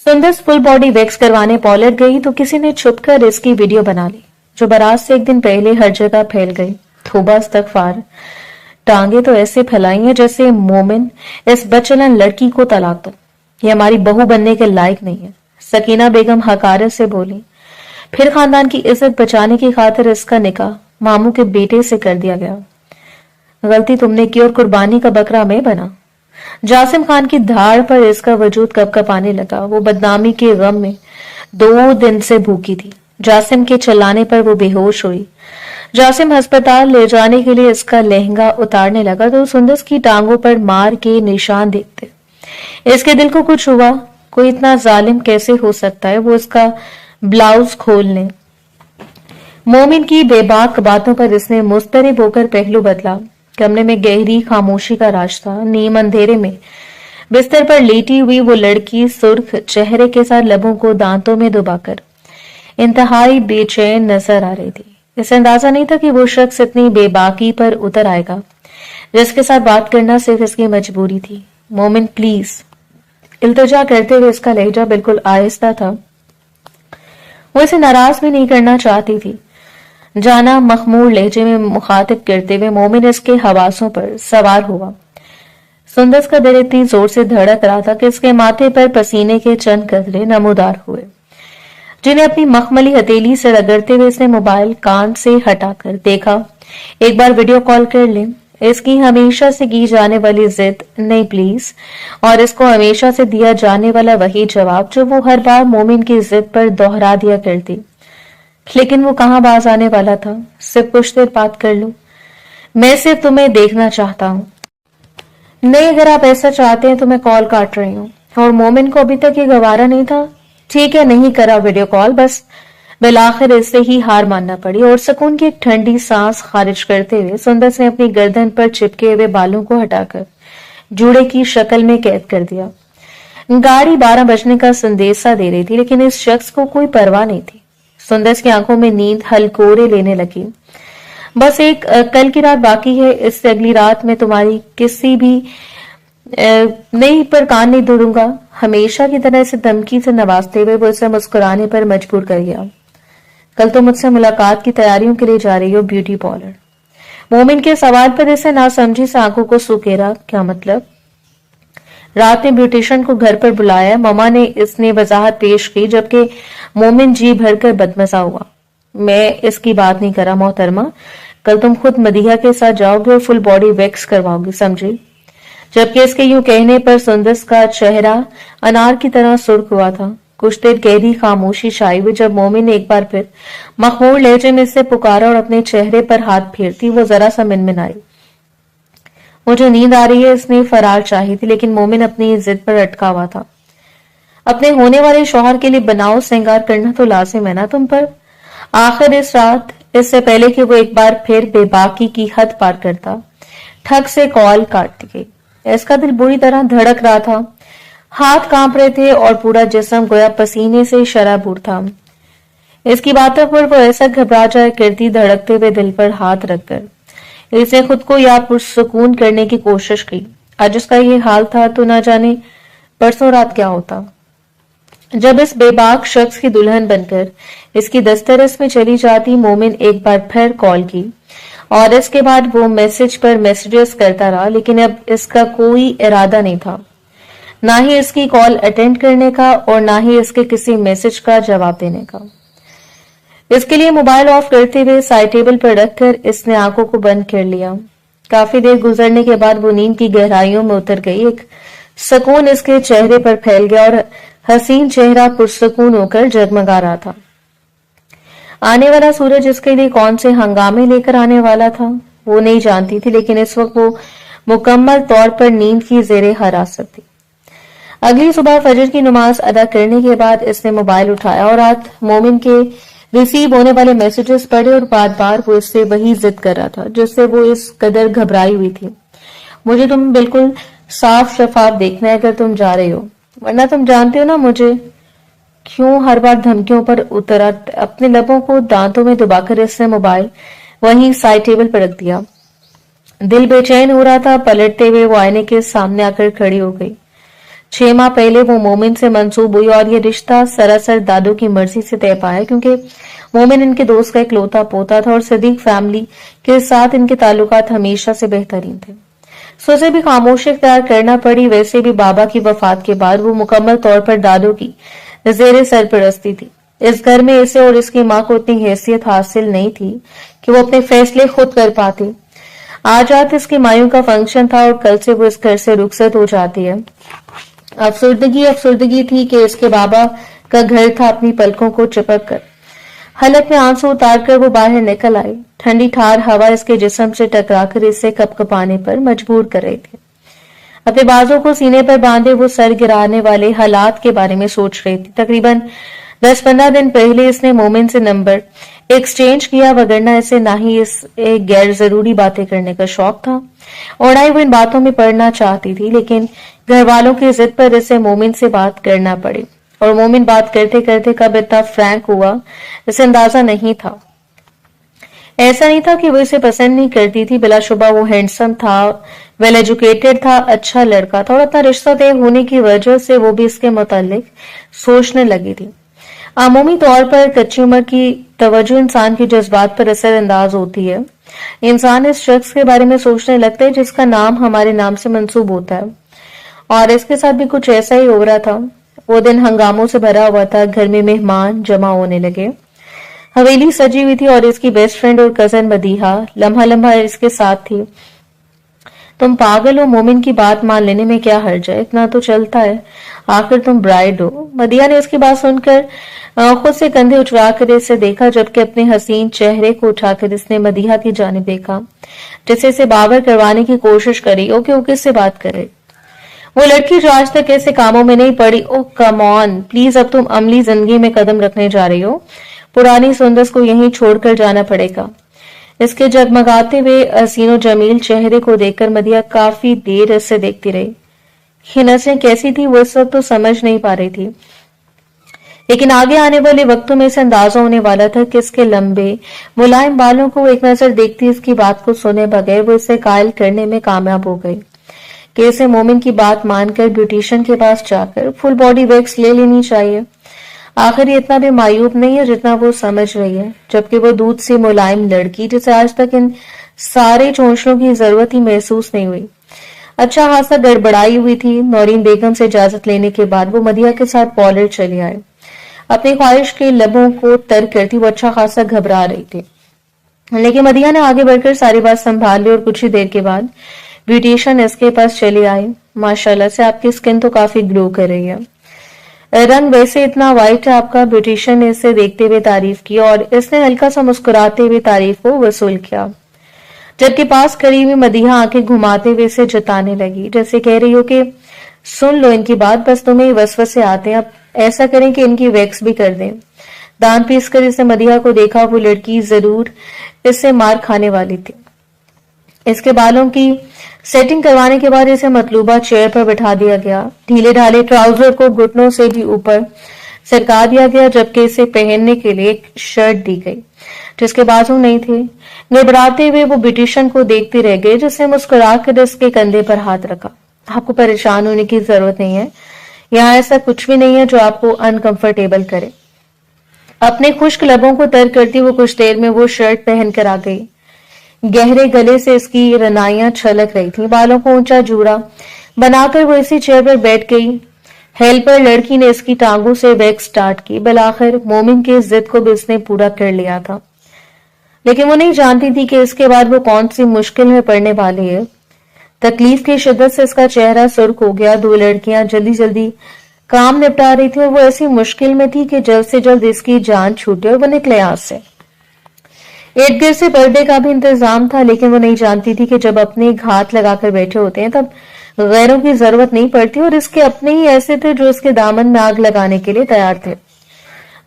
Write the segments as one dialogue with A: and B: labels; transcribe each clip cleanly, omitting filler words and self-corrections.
A: सुंदर full body wax करवाने पॉलर गई तो किसी ने छुपकर इसकी वीडियो बना ली, जो बारात से एक दिन पहले हर जगह फैल गई। तौबा इस्तगफार। टांगे तो ऐसे फैलाई हैं जैसे मोमिन इस बचलन लड़की को तलाक दो, ये हमारी बहू बनने के लायक नहीं है। सकीना बेगम हकारत से बोली। फिर खानदान की इज्जत बचाने की खातिर इसका निकाह मामू के बेटे से कर दिया गया। गलती तुमने की और कुर्बानी का बकरा मैं बना। जासिम खान की धाड़ पर इसका वजूद कपकपाने लगा। वो बदनामी के गम में 2 दिन से भूखी थी। जासिम के चिल्लाने पर वो बेहोश हुई। जासिम अस्पताल ले जाने के लिए इसका लहंगा उतारने लगा तो सुंदस की टांगों पर मार के निशान देखते इसके दिल को कुछ हुआ। कोई इतना जालिम कैसे हो सकता है। वो इसका ब्लाउज खोलने मोमिन की बेबाक बातों पर इसने मुस्तरिब होकर पहलू बदला। कमरे में गहरी खामोशी का राज था। नीम अंधेरे में बिस्तर पर लेटी हुई वो लड़की सुर्ख चेहरे के साथ लबों को दांतों में दबाकर इंतहाई बेचैन नजर आ रही थी। इसे अंदाजा नहीं था कि वो शख्स इतनी बेबाकी पर उतर आएगा जिसके साथ बात करना सिर्फ इसकी मजबूरी थी। मोमिन प्लीज, इल्तिजा करते हुए इसका लहजा बिल्कुल आहिस्ता था। वो इसे नाराज भी नहीं करना चाहती थी। जाना मखमूर लहजे में मुखातिब करते हुए मोमिन इसके हवासों पर सवार हुआ। सुंदस का दिल इतनी जोर से धड़क रहा था कि इसके माथे पर पसीने के चंद कतरे नमूदार हुए, जिन्हें अपनी मखमली हथेली से रगड़ते हुए इसने मोबाइल कान से हटाकर देखा। एक बार वीडियो कॉल कर ले। इसकी हमेशा से की जाने वाली जिद नहीं प्लीज, और इसको हमेशा से दिया जाने वाला वही जवाब जो वो हर बार मोमिन की जिद पर दोहरा दिया करती। लेकिन वो कहां बाज आने वाला था। सिर्फ कुछ देर बात कर लो, मैं सिर्फ तुम्हें देखना चाहता हूँ। नहीं, अगर आप ऐसा चाहते हैं तो मैं कॉल काट रही हूँ। और मोमिन को अभी तक ये गवारा नहीं था। ठीक है, नहीं करा वीडियो कॉल, बस बिलाखिर इससे ही हार मानना पड़ी। और सुकून की एक ठंडी सांस खारिज करते हुए सुंदर ने अपनी गर्दन पर चिपके हुए बालों को हटाकर जूड़े की शक्ल में कैद कर दिया। गाड़ी 12 बजने का संदेशा दे रही थी, लेकिन इस शख्स को कोई परवाह नहीं थी। सुंदर की आंखों में नींद हलकोरे लेने लगी। बस एक कल की रात बाकी है, इससे अगली रात में तुम्हारी किसी भी नहीं पर कान नहीं दूंगा। हमेशा की तरह इसे धमकी से नवाजते हुए वो इसे मुस्कुराने पर मजबूर कर गया। कल तो मुझसे मुलाकात की तैयारियों के लिए जा रही हो ब्यूटी पार्लर। मोमिन के सवाल पर इसे नासमझी से आंखों को सुकेरा। क्या मतलब? रात में ब्यूटिशियन को घर पर बुलाया, ममा ने इसने वजाहत पेश की, जबकि मोमिन जी भरकर बदमजा हुआ। मैं इसकी बात नहीं करा मोहतरमा, कल तुम खुद मदीहा के साथ जाओगे और फुल बॉडी वैक्स करवाओगी, समझी? जबकि इसके यूं कहने पर सुंदस का चेहरा अनार की तरह सुर्ख हुआ था। कुछ देर गहरी खामोशी छाई हुई। जब मोमिन ने एक बार फिर मखमूर लहजे में इससे पुकारा और अपने चेहरे पर हाथ फेरती, वो जरा सा मिनमिनाई। मुझे नींद आ रही है, इसने फरार चाही थी, लेकिन मोमिन अपनी जिद पर अटका हुआ था। अपने होने वाले शौहर के लिए बनाओ श्रृंगार करना तो लाजिम है ना तुम पर। आखिर इस रात, इससे पहले कि वो एक बार फिर बेबाकी की हद पार करता, ठग से कॉल काट गई। इसका दिल बुरी तरह धड़क रहा था। हाथ कांप रहे थे और पूरा जिस्म गोया पसीने से शराबूर था। इसकी बातों पर वो ऐसा घबरा जाया करती, धड़कते हुए दिल पर हाथ रखकर इसने खुद को या पुरसुकून करने की कोशिश की। आज उसका ये हाल था तो ना जाने परसों रात क्या होता, जब इस बेबाक शख्स की दुल्हन बनकर इसकी दस्तरस में चली जाती। मोमिन एक बार फिर कॉल की और इसके बाद वो मैसेज पर मैसेजेस करता रहा, लेकिन अब इसका कोई इरादा नहीं था, ना ही इसकी कॉल अटेंड करने का और ना ही इसके किसी मैसेज का जवाब देने का। इसके लिए मोबाइल ऑफ करते हुए साइड टेबल पर रखकर इसने आंखों को बंद कर लिया। काफी देर गुजरने के बाद वो नींद की गहराइयों में उतर गई। एक सुकून इसके चेहरे पर फैल गया और हसीन चेहरा पुरसुकून होकर जगमगा रहा था। आने वाला सूरज इसके लिए कौन से हंगामे लेकर आने वाला था वो नहीं जानती थी, लेकिन इस वक्त वो मुकम्मल तौर पर नींद की जेरे हिरासत थी। अगली सुबह फजर की नमाज अदा करने के बाद इसने मोबाइल उठाया और रात मोमिन के रिसीव होने वाले मैसेजेस पढ़े और बार बार वो इससे वही जिद कर रहा था जिससे वो इस कदर घबराई हुई थी। मुझे तुम बिल्कुल साफ शफाफ देखना है अगर तुम जा रहे हो, वरना तुम जानते हो ना मुझे क्यों हर बार धमकियों पर उतरा। अपने लबों को दांतों में दबाकर इसने मोबाइल वहीं साइड टेबल पर रख दिया। दिल बेचैन हो रहा था। पलटते हुए वो आईने के सामने आकर खड़ी हो गई। 6 माह पहले वो मोमिन से मंसूब हुई और ये रिश्ता सरासर दादू की मर्जी से तय पाया, क्योंकि मोमिन इनके दोस्त का इकलौता पोता था और सदीक फैमिली के साथ इनके ताल्लुकात हमेशा से बेहतरीन थे। सो उसे भी खामोशी इख्तियार करना पड़ी। वैसे भी बाबा की वफात के बाद वो मुकम्मल तौर पर दादू की जेर सरपरस्ती थी। इस घर में इसे और इसकी माँ को उतनी हैसियत हासिल नहीं थी कि वो अपने फैसले खुद कर पाती। आज रात इसकी मायूं का फंक्शन था और कल से वो इस घर से रुखसत हो जाती है। अफसुर्दगी थी कि इसके बाबा का घर था अपनी पलकों को चिपक कर। हलक में आंसू उतार कर वो बाहर निकल आई। ठंडी ठार हवा इसके जिस्म से टकराकर इसे कपकपाने पर मजबूर कर रही थी। अपने बाजों को सीने पर बांधे वो सर गिराने वाले हालात के बारे में सोच रही थी। तकरीबन 10-15 दिन पहले इसने मोमिन से नंबर एक्सचेंज किया, वगरना इसे ना ही इस एक गैर जरूरी बातें करने का शौक था और ना ही वो इन बातों में पढ़ना चाहती थी, लेकिन घर वालों की जिद पर इसे मोमिन से बात करना पड़ी। और मोमिन बात करते करते कब इतना फ्रैंक हुआ इसे अंदाजा नहीं था। ऐसा नहीं था कि वो इसे पसंद नहीं करती थी, बिलाशुबा वो हैंडसम था, वेल एजुकेटेड था, अच्छा लड़का था और अपना रिश्ता तय होने की वजह से वो भी इसके मुतालिक सोचने लगी थी। आमूमी तौर पर कच्ची उम्र की तवज्जो इंसान के जज्बात पर असर अंदाज होती है। इंसान इस शख्स के बारे में सोचने लगता है जिसका नाम हमारे नाम से मंसूब होता है, और इसके साथ भी कुछ ऐसा ही हो रहा था। वो दिन हंगामों से भरा हुआ था। घर में मेहमान जमा होने लगे, हवेली सजी हुई थी और इसकी बेस्ट फ्रेंड और कजन मदीहा लम्हा लम्हा इसके साथ थी। तुम पागल हो, मोमिन की बात मान लेने में क्या हर्ज है, इतना तो चलता है, आखिर तुम ब्राइड हो। मदिया ने इसकी बात सुनकर खुद से कंधे उठवाकर इसे देखा, जबकि अपने हसीन चेहरे को उठाकर इसने मदीहा की जानिब देखा, जिसे इसे बावर करवाने की कोशिश करी कि वो किससे बात करे। वो लड़की जो आज तक ऐसे कामों में नहीं पड़ी। ओ कम ऑन प्लीज, अब तुम अमली जिंदगी में कदम रखने जा रही हो, पुरानी सुंदस को यहीं छोड़कर जाना पड़ेगा। इसके जगमगाते हुए हसीनो जमील चेहरे को देखकर मदिया काफी देर इससे देखती रही। ये नजरें कैसी थी वो इस वक्त तो समझ नहीं पा रही थी, लेकिन आगे आने वाले वक्तों में इसे अंदाजा होने वाला था कि इसके लंबे मुलायम बालों को एक नजर देखती इसकी बात को सुने बगैर वो इसे कायल करने में कामयाब हो गई कि इसे मोमिन की बात मानकर ब्यूटिशियन के पास जाकर फुल बॉडी वैक्स ले लेनी चाहिए। आखिर ये इतना भी मायूब नहीं है जितना वो समझ रही है, जबकि वो दूध से मुलायम लड़की जिसे आज तक इन सारे चोंचलों की जरूरत ही महसूस नहीं हुई, अच्छा खासा गड़बड़ाई हुई थी। नौरीन बेगम से इजाजत लेने के बाद वो मदिया के साथ पॉलर चले आए। अपनी ख्वाहिश के लबों को तर करती वो अच्छा खासा घबरा रही थी, लेकिन मदिया ने आगे बढ़कर सारी बात संभाल ली और कुछ ही देर के बाद ब्यूटिशियन इसके पास चली आई। माशाल्लाह से आपकी स्किन तो काफी ग्लो कर रही है, रंग वैसे इतना वाइट है आपका। ब्यूटिशियन ने इसे देखते हुए तारीफ की और इसने हल्का सा मुस्कुराते हुए तारीफ को वसूल किया, जबकि पास खड़ी हुई मदीहा आंखें घुमाते हुए इसे जताने लगी, जैसे कह रही हो कि सुन लो इनकी बात, बस तुम्हें वसवसे आते हैं, अब ऐसा करें कि इनकी वैक्स भी कर दें। दांत पीस कर इसे मदीहा को देखा, वो लड़की जरूर इससे मार खाने वाली थी। इसके बालों की सेटिंग करवाने के बाद इसे मतलूबा चेयर पर बिठा दिया गया। ढीले ढाले ट्राउजर को घुटनों से भी ऊपर सरका दिया गया, जबकि इसे पहनने के लिए एक शर्ट दी गई जिसके बाजू नहीं थे। घबराते हुए वो ब्यूटिशियन को देखते रह गए, जिसने मुस्कुराकर इसके कंधे पर हाथ रखा। आपको परेशान होने की जरूरत नहीं है, यहाँ ऐसा कुछ भी नहीं है जो आपको अनकंफर्टेबल करे। अपने खुश्क लबों को तर करती वो कुछ देर में वो शर्ट पहनकर आ गई। गहरे गले से इसकी रनाइयां छलक रही थी। बालों को ऊंचा जूड़ा बनाकर वो इसी चेयर पर बैठ गई। हेल्पर लड़की ने इसकी टांगों से वैक्स स्टार्ट की। बिलाखिर मोमिन की जिद को भी इसने पूरा कर लिया था, लेकिन वो नहीं जानती थी कि इसके बाद वो कौन सी मुश्किल में पड़ने वाली है। तकलीफ की शिद्दत से इसका चेहरा सुर्ख हो गया। दो लड़कियां जल्दी जल्दी काम निपटा रही थी और वो ऐसी मुश्किल में थी कि जल्द से जल्द इसकी जान छूटे और वो निकले यहाँ से। इर्द गिर्द से पर्दे का भी इंतजाम था, लेकिन वो नहीं जानती थी कि जब अपने घात लगाकर बैठे होते हैं तब गैरों की जरूरत नहीं पड़ती, और इसके अपने ही ऐसे थे जो इसके दामन में आग लगाने के लिए तैयार थे।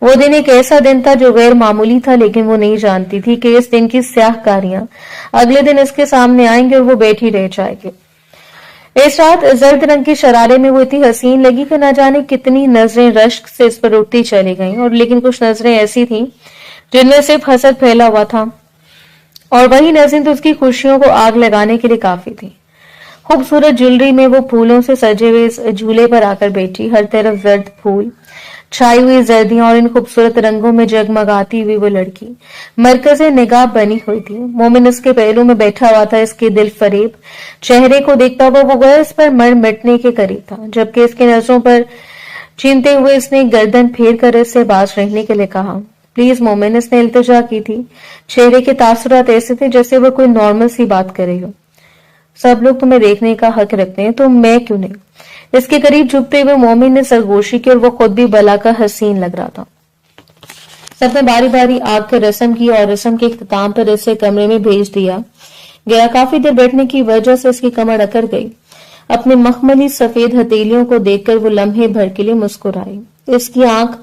A: वो दिन एक ऐसा दिन था जो गैर मामूली था, लेकिन वो नहीं जानती थी कि इस दिन की स्याहकारियां अगले दिन इसके सामने आएंगे और वो बैठी रह जाएगी। इस रात जर्द रंग की शरारे में वो इतनी हसीन लगी कि न जाने कितनी नजरें रश्क से इस पर उठती चली गईं, और लेकिन कुछ नजरें ऐसी थीं जिनमें सिर्फ हसद फैला हुआ था, और वही नजरें तो उसकी खुशियों को आग लगाने के लिए काफी थी। खूबसूरत ज्वेलरी में वो फूलों से सजे हुए इस झूले पर आकर बैठी। हर तरफ जर्द फूल, छाई हुई जर्दियां और इन खूबसूरत रंगों में जगमगाती हुई वो लड़की मरकज़े निगाह बनी हुई थी। मोमिन उसके पहलू में बैठा हुआ था। इसके दिल फरेब चेहरे को देखता हुआ वो गोया इस पर मर मिटने के करीब था, जबकि इसके नजरों पर चीनते हुए इसने गर्दन फेर कर इससे बाज रहने के लिए कहा। प्लीज मोमिन, इसने इल्तिजा की थी। चेहरे के तासुरात ऐसे थे जैसे वो कोई नॉर्मल सी बात कर रही हो। सब लोग तुम्हें देखने का हक रखते हैं, तो मैं क्यों नहीं? इसके करीब झुकते हुए मोमिन ने सरगोशी की और वो खुद भी बला का हसीन लग रहा था। सबने बारी बारी आकर रस्म की और रस्म के इख्तिताम पर इसे कमरे में भेज दिया गया। काफी देर बैठने की वजह से इसकी कमर अकड़ गई। अपने मखमली सफेद हथेलियों को देखकर वो लम्हे भर के लिए मुस्कुराई। इसकी आंख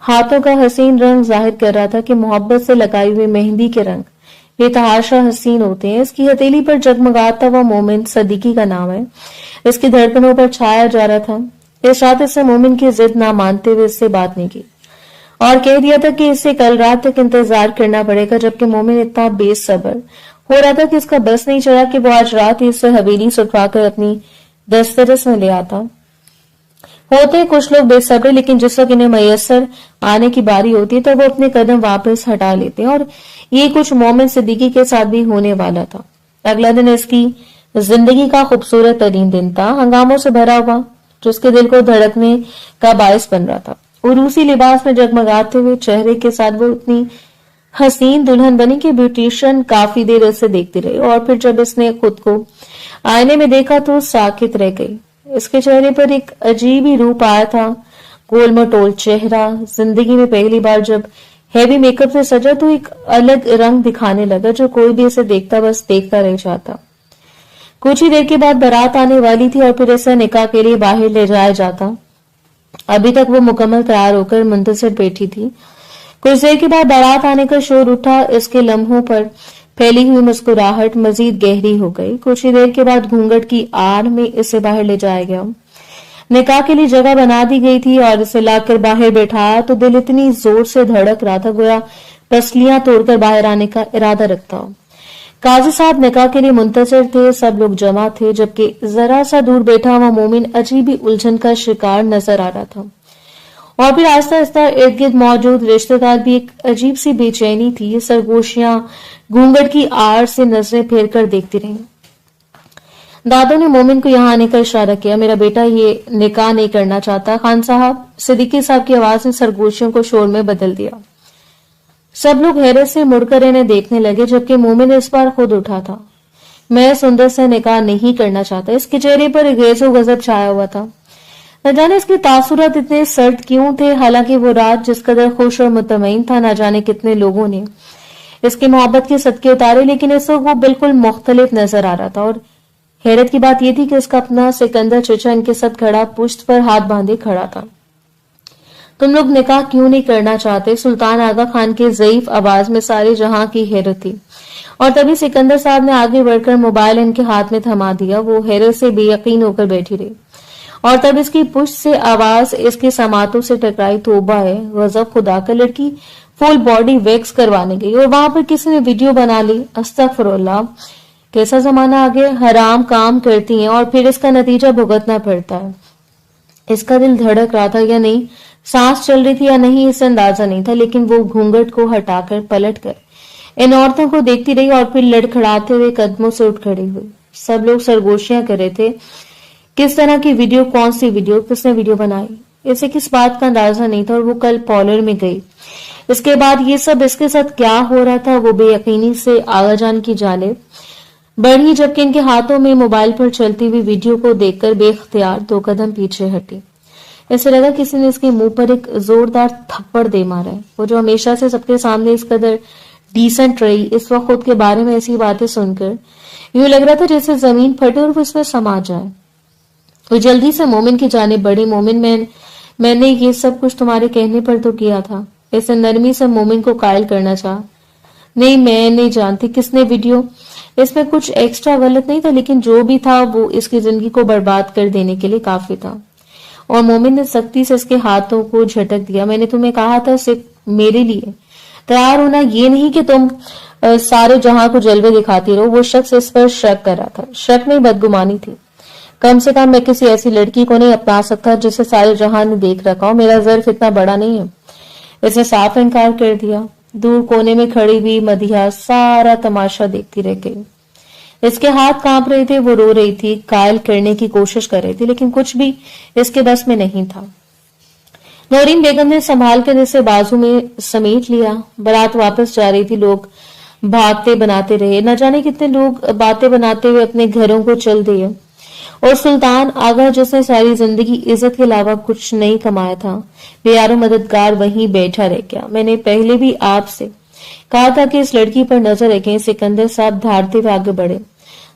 A: हाथों का हसीन रंग जाहिर कर रहा था कि मोहब्बत से लगाई हुई मेहंदी के रंग ये तहाशा हसीन होते हैं। इसकी हथेली पर जगमगाता हुआ मोमिन सदीकी का नाम है। इसकी धड़कनों पर छाया जा रहा था। इस रात इससे मोमिन की जिद ना मानते हुए इससे बात नहीं की और कह दिया था कि इसे कल रात तक इंतजार करना पड़ेगा, जबकि मोमिन इतना बेसब्र हो रहा था कि इसका बस नहीं चला कि वो आज रात ही इससे हवेली सुखवाकर अपनी दस्तरस में ले आता। होते कुछ लोग बेसब्र, लेकिन जिस वक्त इन्हें मयसर आने की बारी होती है तो वो अपने कदम वापस हटा लेते हैं और ये कुछ मोमिन सिद्दीकी के साथ भी होने वाला था। अगला दिन इसकी जिंदगी का खूबसूरत तरीन दिन था, हंगामों से भरा हुआ, जो उसके दिल को धड़कने का बायस बन रहा था। उरूसी लिबास में जगमगाते हुए चेहरे के साथ वो इतनी हसीन दुल्हन बनी कि ब्यूटिशियन काफी देर इसे देखती रही और फिर जब इसने खुद को आईने में देखा तो साकित रह गई। इसके चेहरे पर एक अजीब ही रूप आया था, गोल मटोल चेहरा। जिंदगी में पहली बार जब हैवी मेकअप से सजा तो एक अलग रंग दिखाने लगा, जो कोई भी इसे देखता बस देखता रह जाता। कुछ ही देर के बाद बारात आने वाली थी और फिर इसे निकाह के लिए बाहर ले जाया जाता। अभी तक वो मुकम्मल तैयार होकर मुंतज़िर बैठी थी। कुछ देर के बाद बारात आने का शोर उठा। इसके लम्हों पर फैली हुई मुस्कुराहट मजीद गहरी हो गई। कुछ ही देर के बाद घूंघट की आड़ में इसे बाहर ले जाया गया। निकाह के लिए जगह बना दी गई थी और इसे लाकर बाहर बैठाया तो दिल इतनी जोर से धड़क रहा था गोया पसलियां तोड़कर बाहर आने का इरादा रखता हो। काजी साहब निकाह के लिए मुंतजर थे। सब लोग जमा थे, जबकि जरा सा दूर बैठा हुआ मोमिन अजीब ही उलझन का शिकार नजर आ रहा था। और फिर आहिस्ता आहिस्ता इर्द गिर्द मौजूद रिश्तेदार भी एक अजीब सी बेचैनी थी। सरगोशियां घूंघट की आड़ से नजरें फेर कर देखती रही। दादों ने मोमिन को यहाँ आने का इशारा किया। मेरा बेटा ये निकाह नहीं करना चाहता। खान साहब, सिद्दीकी साहब की आवाज ने सरगोशियों को शोर में बदल दिया। सब लोग हैरत से मुड़कर इन्हें देखने लगे, जबकि मोमिन इस बार खुद उठा था। मैं सुंदर से निकाह नहीं करना चाहता। इसके चेहरे पर गैज़ो गजब छाया हुआ था। न जाने इसके तासुरात इतने सर्द क्यों थे। हालांकि वो रात जिस कदर खुश और मुतमईन था, न जाने कितने लोगों ने इसकी मोहब्बत के सदके उतारे, लेकिन इस वक्त वो बिल्कुल मुख्तलिफ नजर आ रहा था। और हैरत की बात यह थी कि इसका अपना सिकंदर चचा इनके साथ खड़ा पुश्त पर हाथ बांधे खड़ा था। तुम लोग निकाह क्यों नहीं करना चाहते? सुल्तान आगा खान की ज़ईफ आवाज में सारे जहां की हैरत थी। और तभी सिकंदर साहब ने आगे बढ़कर मोबाइल इनके हाथ में थमा दिया। वो हैरत से बेयकीन होकर बैठी रही और तब इसकी पुश्त से आवाज इसके समातों से टकराई। तौबा है, गजब खुदा का, लड़की फुल बॉडी वैक्स करवाने गई और वहां पर किसी ने वीडियो बना ली। अस्तगफिरुल्लाह, कैसा जमाना आ गया। हराम काम करती हैं और फिर इसका नतीजा भुगतना पड़ता है। इसका दिल धड़क रहा था या नहीं, सांस चल रही थी या नहीं, इसे अंदाजा नहीं था, लेकिन वो घूंघट को हटाकर पलट कर इन औरतों को देखती रही और फिर लड़खड़ाते हुए कदमों से उठ खड़ी हुई। सब लोग सरगोशियां कर रहे थे। किस तरह की वीडियो, कौन सी वीडियो, किसने वीडियो बनाई, इसे किस बात का अंदाजा नहीं था। और वो कल पॉलर में गई। इसके बाद ये सब इसके साथ क्या हो रहा था वो बेयकीनी से आगाजान की जानिब बढ़ी, जबकि इनके हाथों में मोबाइल पर चलती हुई वीडियो को देखकर बेख्तियार 2 कदम पीछे हटी। ऐसे लगा किसी ने इसके मुंह पर एक जोरदार थप्पड़ दे मारा है। वो जो हमेशा से सबके सामने इस कदर डिसेंट रही, इस वक्त खुद के बारे में ऐसी बातें सुनकर यूं लग रहा था जैसे जमीन फटे और वो इसमें समा जाए। वो जल्दी से मोमिन की जानिब बढ़ी। मोमिन, मैंने ये सब कुछ तुम्हारे कहने पर तो किया था। ऐसे नरमी से मोमिन को कायल करना चाहा। नहीं, मैं नहीं जानती किसने वीडियो, इसमें कुछ एक्स्ट्रा गलत नहीं था, लेकिन जो भी था वो इसकी जिंदगी को बर्बाद कर देने के लिए काफी था। और मोमिन ने सख्ती से इसके हाथों को झटक दिया। मैंने तुम्हें कहा था सिर्फ मेरे लिए तैयार होना, ये नहीं कि तुम सारे जहां को जलवे दिखाती रहो। वो शख्स इस पर शक कर रहा था। शक नहीं, बदगुमानी थी। कम से कम मैं किसी ऐसी लड़की को नहीं अपना सकता जिसे सारे जहां ने देख रखा हो। मेरा ज़र्फ इतना बड़ा नहीं है। इसने साफ इनकार कर दिया। दूर कोने में खड़ी हुई मदिहा सारा तमाशा देखती रह गई। इसके हाथ कांप रहे थे, वो रो रही थी, कायल करने की कोशिश कर रही थी, लेकिन कुछ भी इसके बस में नहीं था। नौरीन बेगम ने संभाल कर इसे बाजू में समेट लिया। बारात वापस जा रही थी। लोग भागते बनाते रहे। न जाने कितने लोग बातें बनाते हुए अपने घरों को चल दिए। और सुल्तान आगा, जिसने सारी जिंदगी इज्जत के अलावा कुछ नहीं कमाया था, बेयारो मददगार वहीं बैठा रह गया। मैंने पहले भी आपसे कहा था कि इस लड़की पर नजर रखें। सिकंदर साहब धारते हुए आगे बढ़े।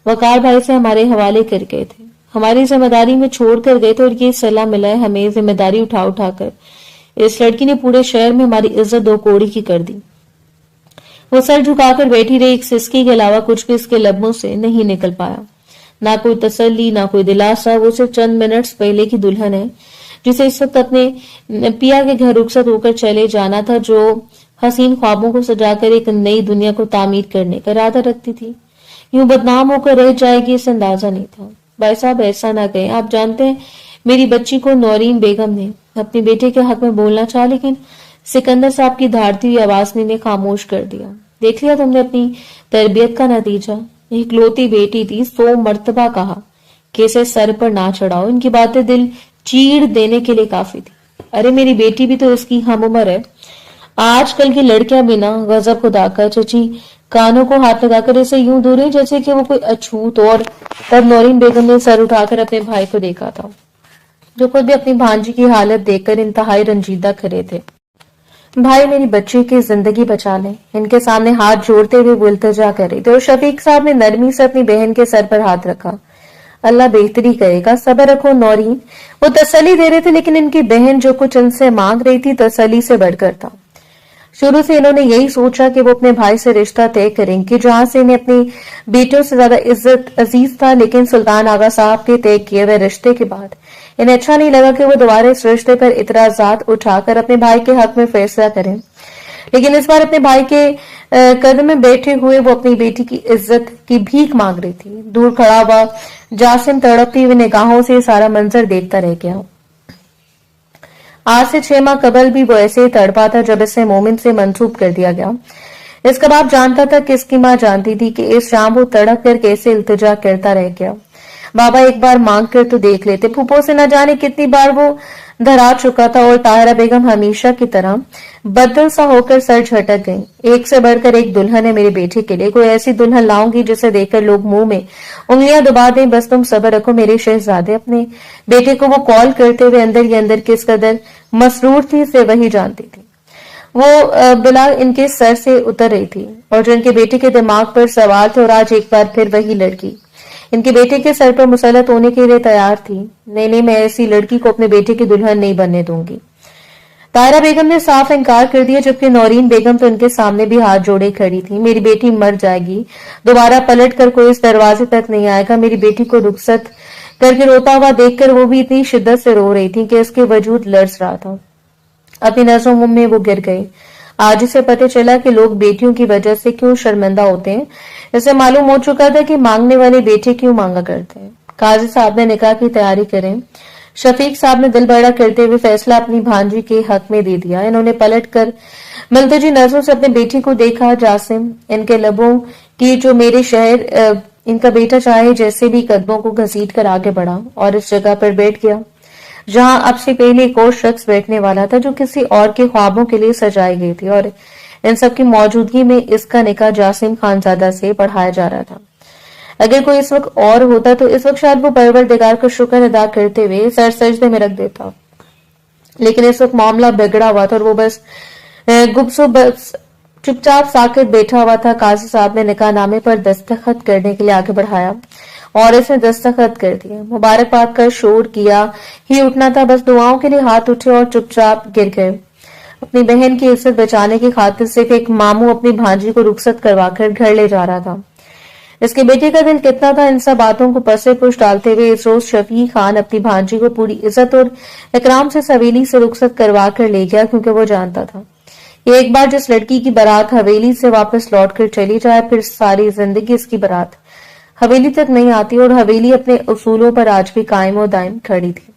A: वकार भाई से हमारे हवाले कर गए थे, हमारी जिम्मेदारी में छोड़ कर गए थे, और ये सलाह मिला है हमें जिम्मेदारी उठा उठाकर। इस लड़की ने पूरे शहर में हमारी इज्जत दो कौड़ी की कर दी। वो सर झुकाकर बैठी रही। एक सिसकी के अलावा कुछ भी इसके लब्बों से नहीं निकल पाया। ना कोई तसल्ली, ना कोई दिलासा। वो सिर्फ चंद मिनट्स पहले की दुल्हन है जिसे इस वक्त अपने पिया के घर रुखसत होकर चले जाना था, जो हसीन ख्वाबों को सजाकर एक नई दुनिया को तामीर करने का इरादा रखती थी। यूं बदनाम होकर रह जाएगी, इसे अंदाजा नहीं था। भाई साहब, ऐसा ना कहें। आप जानते हैं, मेरी बच्ची को नौरीन बेगम ने अपने बेटे के हक में बोलना चाहा, लेकिन सिकंदर साहब की धारती हुई आवाज ने खामोश कर दिया। देख लिया तुमने अपनी तरबियत का नतीजा। इकलौती बेटी थी, 100 मर्तबा कहा कि इसे सर पर ना चढ़ाओ। इनकी बातें दिल चीड़ देने के लिए काफी थी। अरे मेरी बेटी भी तो इसकी हम उम्र है। आजकल की लड़कियां बिना गजब खुदा का चची कानों को हाथ लगाकर इसे यूं दूर जैसे कि वो कोई अछूत। और तब नौरीन बेगम ने सर उठाकर अपने भाई को देखा था, जो खुद भी अपनी भांजी की हालत देखकर इंतहाई रंजीदा खड़े थे। भाई, मेरी बच्ची की जिंदगी बचा ले। इनके सामने हाथ जोड़ते हुए वो इल्तिजा कर रही थी, और शफीक साहब ने नरमी से अपनी बहन के सर पर हाथ रखा। अल्लाह बेहतरी करेगा, सब्र रखो नौरीन। वो तसल्ली दे रहे थे, लेकिन इनकी बहन जो कुछ इनसे मांग रही थी तसल्ली से बढ़कर था। शुरू से इन्होंने यही सोचा कि वो अपने भाई से रिश्ता तय करेंगे, जहां से इन्हें अपनी बेटियों से ज्यादा इज्जत अजीज था। लेकिन सुल्तान आगा साहब के तय किए हुए रिश्ते के बाद इन्हें अच्छा नहीं लगा कि वो दोबारा इस रिश्ते पर इतराजात उठाकर अपने भाई के हक में फैसला करें। लेकिन इस बार अपने भाई के कदम में बैठे हुए वो अपनी बेटी की इज्जत की भीख मांग रही थी। दूर खड़ा हुआ जासिम तड़पती हुई निगाहों से सारा मंजर देखता रह गया। आज से 6 माह कबल भी वो ऐसे ही तड़पा था जब इसे मोमिन से मंसूब कर दिया गया। इसका बाप जानता था कि इसकी माँ जानती थी कि इस शाम वो तड़प कर कैसे इल्तिजा करता रह गया। बाबा, एक बार मांग कर तो देख लेते। फूफो से न जाने कितनी बार वो धरा चुका था, और ताहिरा बेगम हमेशा की तरह बदल सा होकर सर झटक गई। एक से बढ़कर एक दुल्हन है मेरे बेटे के लिए। कोई ऐसी दुल्हन लाऊंगी जिसे देखकर लोग मुंह में उंगलियां दबा दें। बस तुम सब्र रखो मेरे शहजादे। अपने बेटे को वो कॉल करते हुए अंदर ही अंदर किस कदर मसरूर थी इसे वही जानती थी। वो बिला इनके सर से उतर रही थी, और जो इनके बेटे के दिमाग पर सवार थे, और आज एक बार फिर वही लड़की इनके बेटे के सर पर मुसलत होने के लिए तैयार थी। नहीं, मैं ऐसी लड़की को अपने बेटे की दुल्हन नहीं बनने दूंगी। ताहिरा बेगम ने साफ इनकार कर दिया, जबकि नौरीन बेगम तो इनके सामने भी हाथ जोड़े खड़ी थी। मेरी बेटी मर जाएगी, दोबारा पलट कर कोई इस दरवाजे तक नहीं आएगा। मेरी बेटी को रुखसत करके रोता हुआ देखकर वो भी इतनी शिद्दत से रो रही थी कि इसके वजूद लर्ज रहा था। अपनी नजरों में वो गिर गई। आज इसे पता चला कि लोग बेटियों की वजह से क्यों शर्मिंदा होते हैं। इसे मालूम हो चुका था कि मांगने वाले बेटे क्यों मांगा करते हैं। काजी साहब ने निकाह की तैयारी करें। शफीक साहब ने दिल बड़ा करते हुए फैसला अपनी भांजी के हक में दे दिया। इन्होंने पलट कर मिलती नजरों से अपने बेटी को देखा। जासिम, इनके लबों की जो मेरे शहर इनका बेटा चाहे जैसे भी कदमों को घसीट कर आगे बढ़ा और इस जगह पर बैठ गया जहां अब से पहले एक और शख्स बैठने वाला था, जो किसी और के ख्वाबों के लिए सजाई गई थी। और इन सब की मौजूदगी में इसका निकाह जासिम खानजादा से पढ़ाया जा रहा था। अगर कोई इस वक्त और होता तो इस वक्त शायद वो परवरदिगार का शुक्र अदा करते हुए सर सजदे में रख देता, लेकिन इस वक्त मामला बिगड़ा हुआ था और वो बस गुपसुप बस चुपचाप साकित बैठा हुआ था। काजी साहब ने निकाह नामे पर दस्तखत करने के लिए आगे बढ़ाया और इसने दस्तखत कर दिया। मुबारकबाद का शोर किया ही उठना था, बस दुआओं के लिए हाथ उठे और चुपचाप गिर गए। अपनी बहन की इज्जत बचाने की खातिर सिर्फ एक मामू अपनी भांजी को रुखसत करवाकर घर ले जा रहा था। इसके बेटे का दिल कितना था इन सब बातों को पसे पुश डालते हुए इस रोज शफीक खान अपनी भांजी को पूरी इज्जत और इकराम से हवेली से रुखसत करवा कर ले गया, क्योंकि वो जानता था कि एक बार जिस लड़की की बारात हवेली से वापस लौट कर चली जाए फिर सारी जिंदगी इसकी बारात حویلی تک نہیں آتی اور حویلی اپنے اصولوں پر آج بھی قائم و دائم کھڑی تھی۔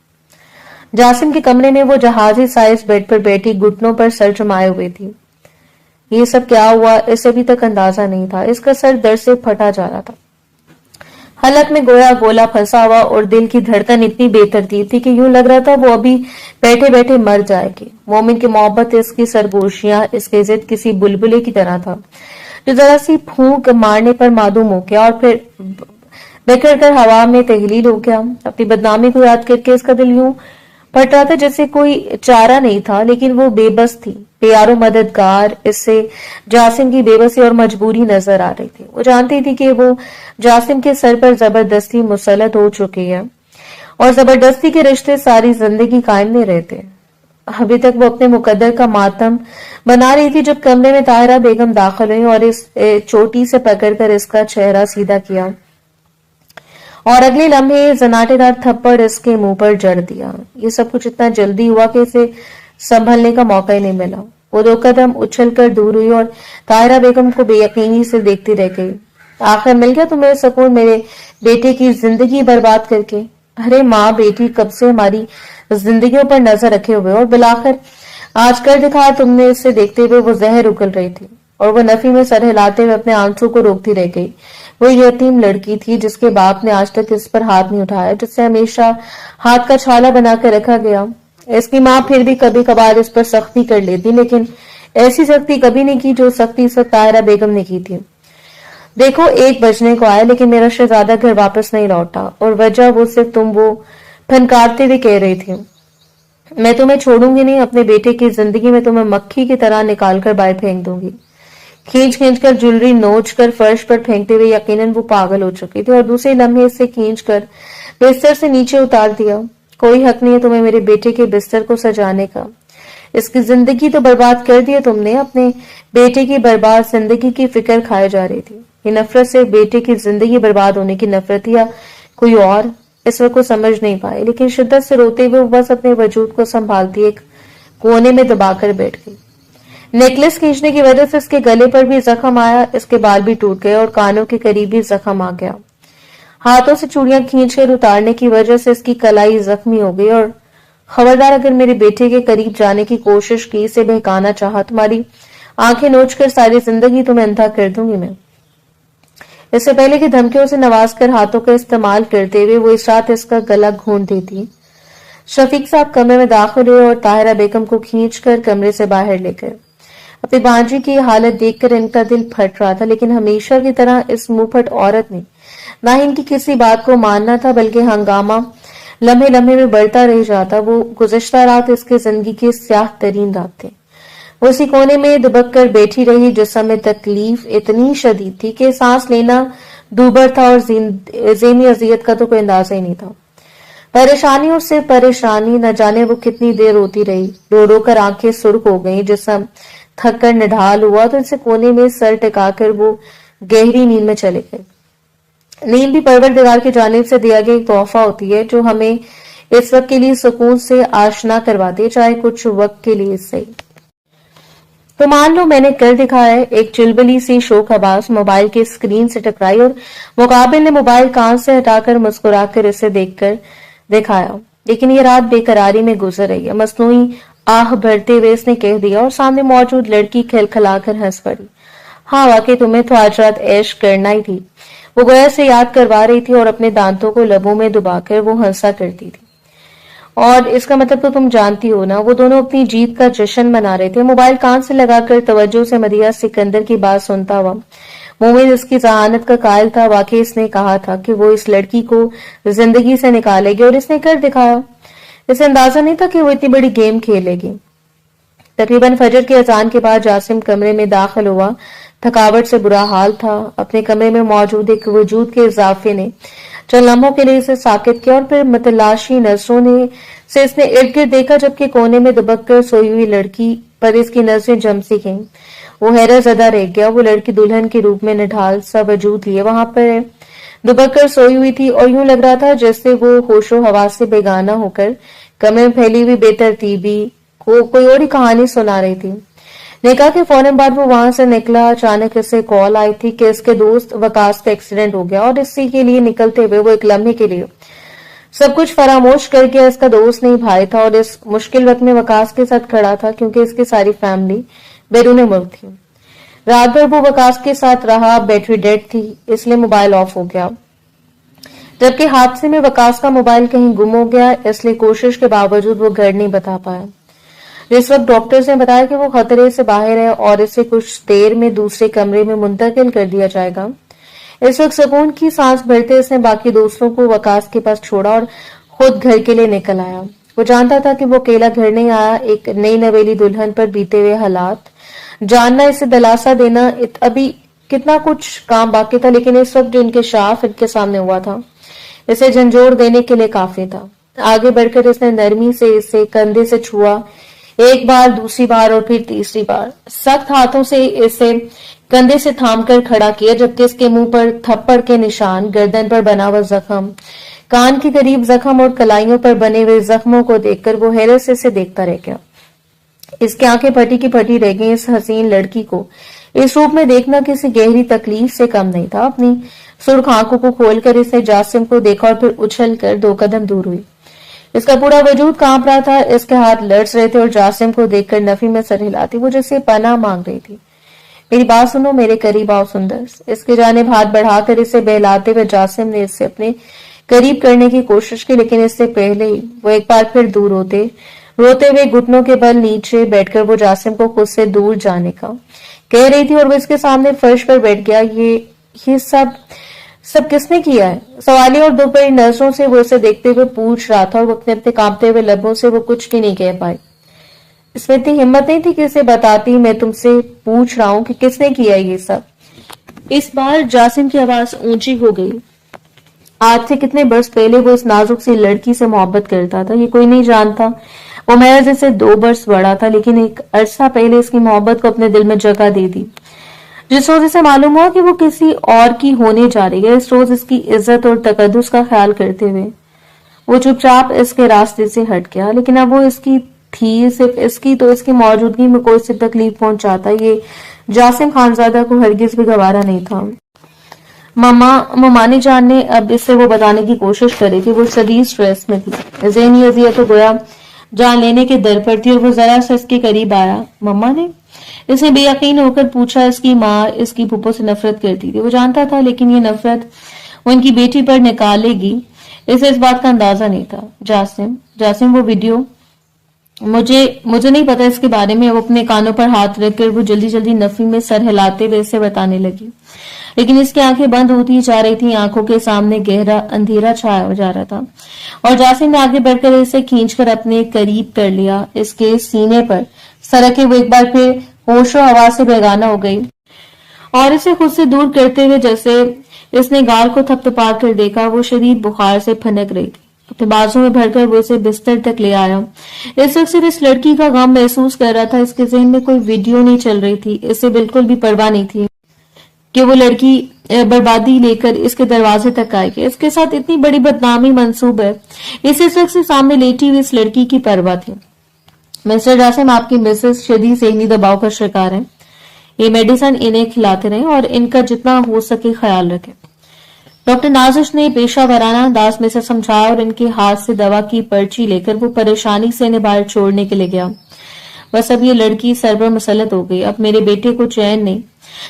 A: جاسم کے کمرے میں وہ جہازی سائز بیڈ پر بیٹھی گھٹنوں پر سر جمائے ہوئے تھی۔ یہ سب کیا ہوا اسے ابھی تک اندازہ نہیں تھا۔ اس کا سر درد سے پھٹا جا رہا تھا، حلق میں گویا گولا پھنسا ہوا، اور دل کی دھڑکن اتنی بے ترتیب تھی کہ یوں لگ رہا تھا وہ ابھی بیٹھے بیٹھے مر جائے گی۔ مومن کی محبت، اس کی سرگوشیاں، اس کے ضد کسی بلبلے کی طرح تھا جو ذرا سی پھونک مارنے پر معدوم ہو گیا اور پھر بکھر کر ہوا میں تحلیل ہو گیا۔ اپنی بدنامی کو یاد کر کے اس کا دل یوں پھٹ رہا تھا جیسے کوئی چارہ نہیں تھا، لیکن وہ بے بس تھی، بے یارو مددگار۔ اس سے جاسم کی بے بسی اور مجبوری نظر آ رہی تھی۔ وہ جانتی تھی کہ وہ جاسم کے سر پر زبردستی مسلط ہو چکی ہے، اور زبردستی کے رشتے ساری زندگی قائم نہیں رہتے۔ ابھی تک وہ اپنے مقدر کا ماتم بنا رہی تھی جب کمرے میں طاہرہ بیگم داخل ہوئی اور اس چوٹی سے پکڑ کر اس کا چہرہ سیدھا کیا اور اگلے لمحے زناٹے دار تھپڑ اس کے منہ پر جڑ دیا۔ یہ سب کچھ اتنا جلدی ہوا کہ اسے سنبھلنے کا موقع ہی نہیں ملا۔ وہ 2 قدم اچھل کر دور ہوئی اور طاہرہ بیگم کو بے یقینی سے دیکھتی رہ گئی۔ آخر مل گیا تمہیں سکون میرے بیٹے کی زندگی برباد کر کے؟ ارے ماں بیٹی کب سے ہماری زندگیوں پر نظر رکھے ہوئے، اور بلاخر آج کر دکھایا تم نے۔ اسے دیکھتے ہوئے وہ زہر اگل رہی تھی اور وہ نفی میں سر ہلاتے ہوئے اپنے آنسو کو روکتی رہ گئی۔ وہ یتیم لڑکی تھی جس کے باپ نے آج تک اس پر ہاتھ نہیں اٹھایا، جس سے ہمیشہ ہاتھ کا چھالا بنا کر رکھا گیا۔ اس کی ماں پھر بھی کبھی کبھار اس پر سختی کر لیتی، لیکن ایسی سختی کبھی نہیں کی جو سختی اس وقت طاہرہ بیگم نے کی تھی۔ دیکھو 1 بجنے کو آیا لیکن میرا شہزادہ گھر واپس نہیں لوٹا، اور وجہ وہ صرف تم وہ پھنکارتے ہوئے کہہ رہی تھی۔ میں تمہیں چھوڑوں گی نہیں، اپنے بیٹے کی زندگی میں تمہیں مکھی کی طرح نکال کر باہر پھینک دوں گی۔ کھینچ کر جولری نوچ کر فرش پر پھینکتے ہوئے یقیناً وہ پاگل ہو چکی تھی، اور دوسرے لمحے اسے کھینچ کر بستر سے نیچے اتار دیا۔ کوئی حق نہیں ہے تمہیں میرے بیٹے کے بستر کو سجانے کا۔ اس کی زندگی تو برباد کر دی تم نے۔ اپنے بیٹے کی برباد زندگی کی فکر کھائے جا رہی تھی۔ یہ نفرت سے بیٹے کی زندگی برباد ہونے کی نفرت یا کوئی اور؟ اس وقت کو سمجھ نہیں پائے، لیکن شدت سے روتے ہوئے وہ بس اپنے وجود کو سنبھالتی ایک کونے میں دبا کر بیٹھ گئی۔ نیکلس کھینچنے کی وجہ سے اس کے گلے پر بھی زخم آیا، اس کے بال بھی ٹوٹ گئے اور کانوں کے قریب بھی زخم آ گیا۔ ہاتھوں سے چوڑیاں کھینچ کر اتارنے کی وجہ سے اس کی کلائی زخمی ہو گئی۔ اور خبردار اگر میرے بیٹے کے قریب جانے کی کوشش کی، اسے بہکانا چاہا، تمہاری آنکھیں نوچ کر ساری زندگی تمہیں اندھا کر دوں گی میں۔ اس سے پہلے کہ دھمکیوں سے نواز کر ہاتھوں کا استعمال کرتے ہوئے وہ اس رات اس کا گلا گھونٹ دیتی، شفیق صاحب کمرے میں داخل ہوئے اور طاہرہ بیگم کو کھینچ کر کمرے سے باہر لے گئے۔ اپنی بانجی کی حالت دیکھ کر ان کا دل پھٹ رہا تھا، لیکن ہمیشہ کی طرح اس منہ پھٹ عورت نے نہ ان کی کسی بات کو ماننا تھا، بلکہ ہنگامہ لمحے لمحے میں بڑھتا رہ جاتا۔ وہ گزشتہ رات اس کے زندگی کی سیاہ ترین رات تھی۔ وہ اسی کونے میں دبک کر بیٹھی رہی جسم میں تکلیف اتنی شدید تھی کہ سانس لینا دوبر تھا، اور ذہنی اذیت کا تو کوئی اندازہ ہی نہیں تھا۔ پریشانی اور صرف پریشانی، نہ جانے وہ کتنی دیر روتی رہی، رو رو کر آنکھیں سرخ ہو گئیں، جسم تھک کر نڈھال ہوا تو اسے کونے میں سر ٹکا کر وہ گہری نیند میں چلے گئے۔ نیند بھی پروردگار کی جانب سے دیا گیا ایک تحفہ ہوتی ہے جو ہمیں اس وقت کے لیے سکون سے آشنا کرواتی ہے، چاہے کچھ وقت کے لیے صحیح۔ تو مان لو میں نے کر دکھایا ہے۔ ایک چلبلی سی شوق آواز موبائل کے اسکرین سے ٹکرائی اور مقابل نے موبائل کان سے ہٹا کر مسکرا کر اسے دیکھ کر دکھایا۔ لیکن یہ رات بے قراری میں گزر رہی ہے، مصنوعی آہ بھرتے ہوئے اس نے کہہ دیا، اور سامنے موجود لڑکی کھلکھلا کر ہنس پڑی۔ ہاں واقعی تمہیں تو آج رات عیش کرنا ہی تھی، وہ گویا سے یاد کروا رہی تھی، اور اپنے دانتوں کو لبوں میں دبا کر وہ ہنسا کرتی تھی۔ اور اس کا مطلب تو تم جانتی ہو نا، وہ دونوں اپنی جیت کا جشن منا رہے تھے۔ موبائل کان سے لگا کر توجہ سے مدیحہ سکندر کی بات سنتا ہوا مومن اس کی ذہانت کا قائل تھا۔ واقعی اس نے کہا تھا کہ وہ اس لڑکی کو زندگی سے نکالے گی، اور اس نے کر دکھایا۔ اسے اندازہ نہیں تھا کہ وہ اتنی بڑی گیم کھیلے گی۔ تقریباً فجر کی اذان کے بعد جاسم کمرے میں داخل ہوا۔ تھکاوٹ سے برا حال تھا۔ اپنے کمرے میں موجود ایک وجود کے اضافے نے چند لمحوں کے لیے اسے ساکت کیا، اور پھر متلاشی نظروں سے اس نے ارد گرد دیکھا، جبکہ کونے میں دبک کر سوئی ہوئی لڑکی پر اس کی نظریں جم سی گئیں۔ وہ حیرت زدہ رہ گیا۔ وہ لڑکی دلہن کے روپ میں نڈھال سا وجود لیے وہاں پر دبک کر سوئی ہوئی تھی، اور یوں لگ رہا تھا جیسے وہ ہوش و حواس سے بیگانہ ہو کر کمرے میں پھیلی ہوئی بے ترتیبی کو کوئی اور ہی کہانی سنا رہی تھی۔ निकाह के फौरन बाद वो वहां से निकला। अचानक इसे कॉल आई थी कि इसके दोस्त वकास का एक्सीडेंट हो गया और इसी के लिए निकलते हुए वो एक लम्हे के लिए सब कुछ फरामोश कर गया। इसका दोस्त नहीं भाई था और इस मुश्किल वक्त में वकास के साथ खड़ा था क्योंकि इसकी सारी फैमिली बैरून मुल्क थी। रात भर वो वकास के साथ रहा। बैटरी डेड थी इसलिए मोबाइल ऑफ हो गया, जबकि हादसे में वकास का मोबाइल कहीं गुम हो गया, इसलिए कोशिश के बावजूद वो घर नहीं बता पाया। जिस वक्त डॉक्टर्स ने बताया कि वो खतरे से बाहर है और इसे कुछ देर में दूसरे कमरे में मुंतकिल कर दिया जाएगा, इस वक्त सुकून की सांस भरते इसने बाकी दोस्तों को वकास के पास छोड़ा और खुद घर के लिए निकल आया। वो जानता था कि वो अकेला घर नहीं आया। एक नई नवेली दुल्हन पर बीते हुए हालात जानना, इसे दिलासा देना, अभी कितना कुछ काम बाकी था, लेकिन इस वक्त जो इंकशाफ इनके सामने हुआ था इसे झंझोड़ देने के लिए काफी था। आगे बढ़कर इसने नरमी से इसे कंधे से छुआ, एक बार, दूसरी बार और फिर तीसरी बार। सख्त हाथों से इसे कंधे से थामकर खड़ा किया, जबकि इसके मुंह पर थप्पड़ के निशान, गर्दन पर बना हुआ जख्म, कान के करीब जख्म और कलाइयों पर बने हुए जख्मों को देखकर वो हैरत से इसे देखता रह गया। इसकी आंखें फटी की फटी रह गई। इस हसीन लड़की को इस रूप में देखना किसी गहरी तकलीफ से कम नहीं था। अपनी सुर्ख आंखों को खोलकर इसने जासिम को देखा और फिर उछल कर 2 कदम दूर हुई। इसका पूरा वजूद कांप रहा था, इसके हाथ लड़स रहे थे और जासिम को देखकर नफी में सर हिलाती वो जैसे पनाह मांग रही थी। मेरी बात सुनो, मेरे करीब आओ सुंदर। इसके जानिब हाथ बढ़ाकर इसे बहलाते हुए जासिम ने इससे अपने करीब करने की कोशिश की, लेकिन इससे पहले ही वो एक बार फिर दूर रोते हुए घुटनों के बल नीचे बैठकर वो जासिम को खुद से दूर जाने का कह रही थी और वो इसके सामने फर्श पर बैठ गया। ये सब किसने किया है? सवाली और दोपहरी नजरों से वो इसे देखते हुए पूछ रहा था और वो अपने कांपते हुए लबों से वो कुछ भी नहीं कह पाई। इसमें इतनी हिम्मत नहीं थी कि इसे बताती, मैं तुमसे पूछ रहा हूं कि किसने किया ये सब। इस बार जासिम की आवाज ऊंची हो गई। आज से कितने बरस पहले वो इस नाजुक सी लड़की से मोहब्बत करता था, ये कोई नहीं जानता। वो महज इससे 2 बरस बड़ा था, लेकिन एक अरसा पहले इसकी मोहब्बत को अपने दिल में जगह दे दी। जिस रोज इसे मालूम हुआ कि वो किसी और की होने जा रही है, इस रोज इसकी इज्जत और तकद्दुस का ख्याल करते हुए वो चुपचाप इसके रास्ते से हट गया। लेकिन अब वो इसकी थी, सिर्फ इसकी, तो इसकी मौजूदगी में कोई सी तकलीफ पहुंचाता ये जासिम खानजादा को हरगिज भी गवारा नहीं था। ममानी जान ने अब इससे वो बताने की कोशिश करी कि वो शदीद स्ट्रेस में थी। ज़हनी अज़ियत तो गोया जान लेने के दर पर थी और वो जरा सा इसके करीब आया। मम्मा ने इसने बेयकीन होकर पूछा। इसकी माँ इसकी फूफो से नफरत करती थी, वो जानता था, लेकिन ये नफरत वो इनकी बेटी पर निकालेगी इसे इस बात का अंदाजा नहीं था। जासिम वो वीडियो मुझे नहीं पता इसके बारे में। वो अपने कानों पर हाथ रखकर वो जल्दी जल्दी नफी में सर हिलाते हुए इसे बताने लगी, लेकिन इसकी आंखें बंद होती जा रही थी। आंखों के सामने गहरा अंधेरा छाया जा रहा था और जासिम ने आगे बढ़कर इसे खींचकर अपने करीब कर लिया। इसके सीने पर सरके वो एक बार फिर होशो हवा से बेगाना हो गई और इसे खुद से दूर करते हुए जैसे इसने गाल को थपथपा कर देखा। वो शदीद बुखार से फनक रही थी। अपने बाजू में भरकर वो इसे बिस्तर तक ले आया। इस वक्त सिर्फ इस लड़की का गम महसूस कर रहा था। इसके ज़हन में कोई वीडियो नहीं चल रही थी। इसे बिल्कुल भी परवाह नहीं थी कि वो लड़की बर्बादी लेकर इसके दरवाजे तक आएगी। इसके साथ इतनी बड़ी बदनामी मंसूब है, इसे इस वक्त से सामने लेटी हुई इस लड़की की परवाह थी। मिस्टर जासिम, आपकी मिसेस शदीद ज़हनी दबाव का शिकार है। ये मेडिसिन इन्हें खिलाते रहें और इनका जितना हो सके ख्याल रखें। डॉक्टर नाजिश ने पेशा वराना अंदाज में से समझाया और इनके हाथ से दवा की पर्ची लेकर वो परेशानी से इन्हें बाहर छोड़ने के लिए गया। बस अब ये लड़की सरबर मुसलत हो गई। अब मेरे बेटे को चैन नहीं।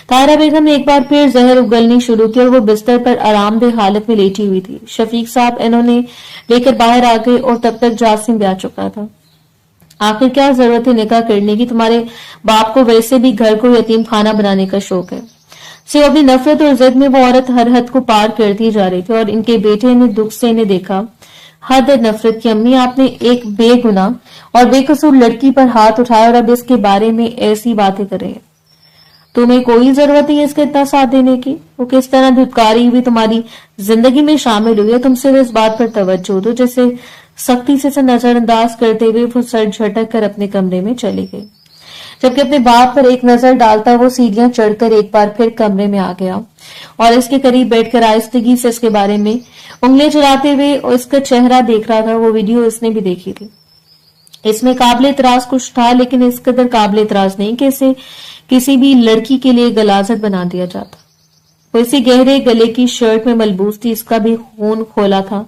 A: ताहिरा बेगम ने एक बार फिर जहर उगलनी शुरू की और वो बिस्तर पर आरामदेह हालत में लेटी हुई थी। शफीक साहब इन्होंने लेकर बाहर आ गए और तब तक जासिम भी आ चुका था। आखिर क्या जरूरत है निकाह करने की? तुम्हारे बाप को वैसे भी घर को यतीम खाना बनाने का शौक है। सिर्फ अपनी नफरत और जिद में वो औरत हर हद को पार करती जा रही थी और इनके बेटे ने दुख से इन्हें देखा। हद नफरत की। अम्मी, आपने एक बेगुनाह और बेकसूर लड़की पर हाथ उठाया और अब इसके बारे में ऐसी बातें कर रहे हैं। तुम्हें कोई जरूरत नहीं है इसका इतना साथ देने की। वो किस तरह धुतकारी हुई तुम्हारी जिंदगी में शामिल हुई है, तुम सिर्फ इस बात पर तवज्जो दो। जैसे सख्ती से नजरअंदाज करते हुए वो सर झटक कर अपने कमरे में चली गई। जबकि अपने बाप पर एक नजर डालता वो सीढ़ियां चढ़कर एक बार फिर कमरे में आ गया और इसके करीब बैठकर आहिस्तगी से इसके बारे में उंगलियां चलाते हुए और इसका चेहरा देख रहा था। वो वीडियो इसने भी देखी थी। इसमें काबिल इतराज कुछ था, लेकिन इस कदर काबिल इतराज नहीं कि इसे किसी भी लड़की के लिए गलाजत बना दिया जाता। वो इसी गहरे गले की शर्ट में मलबूस थी, इसका भी खून खोला था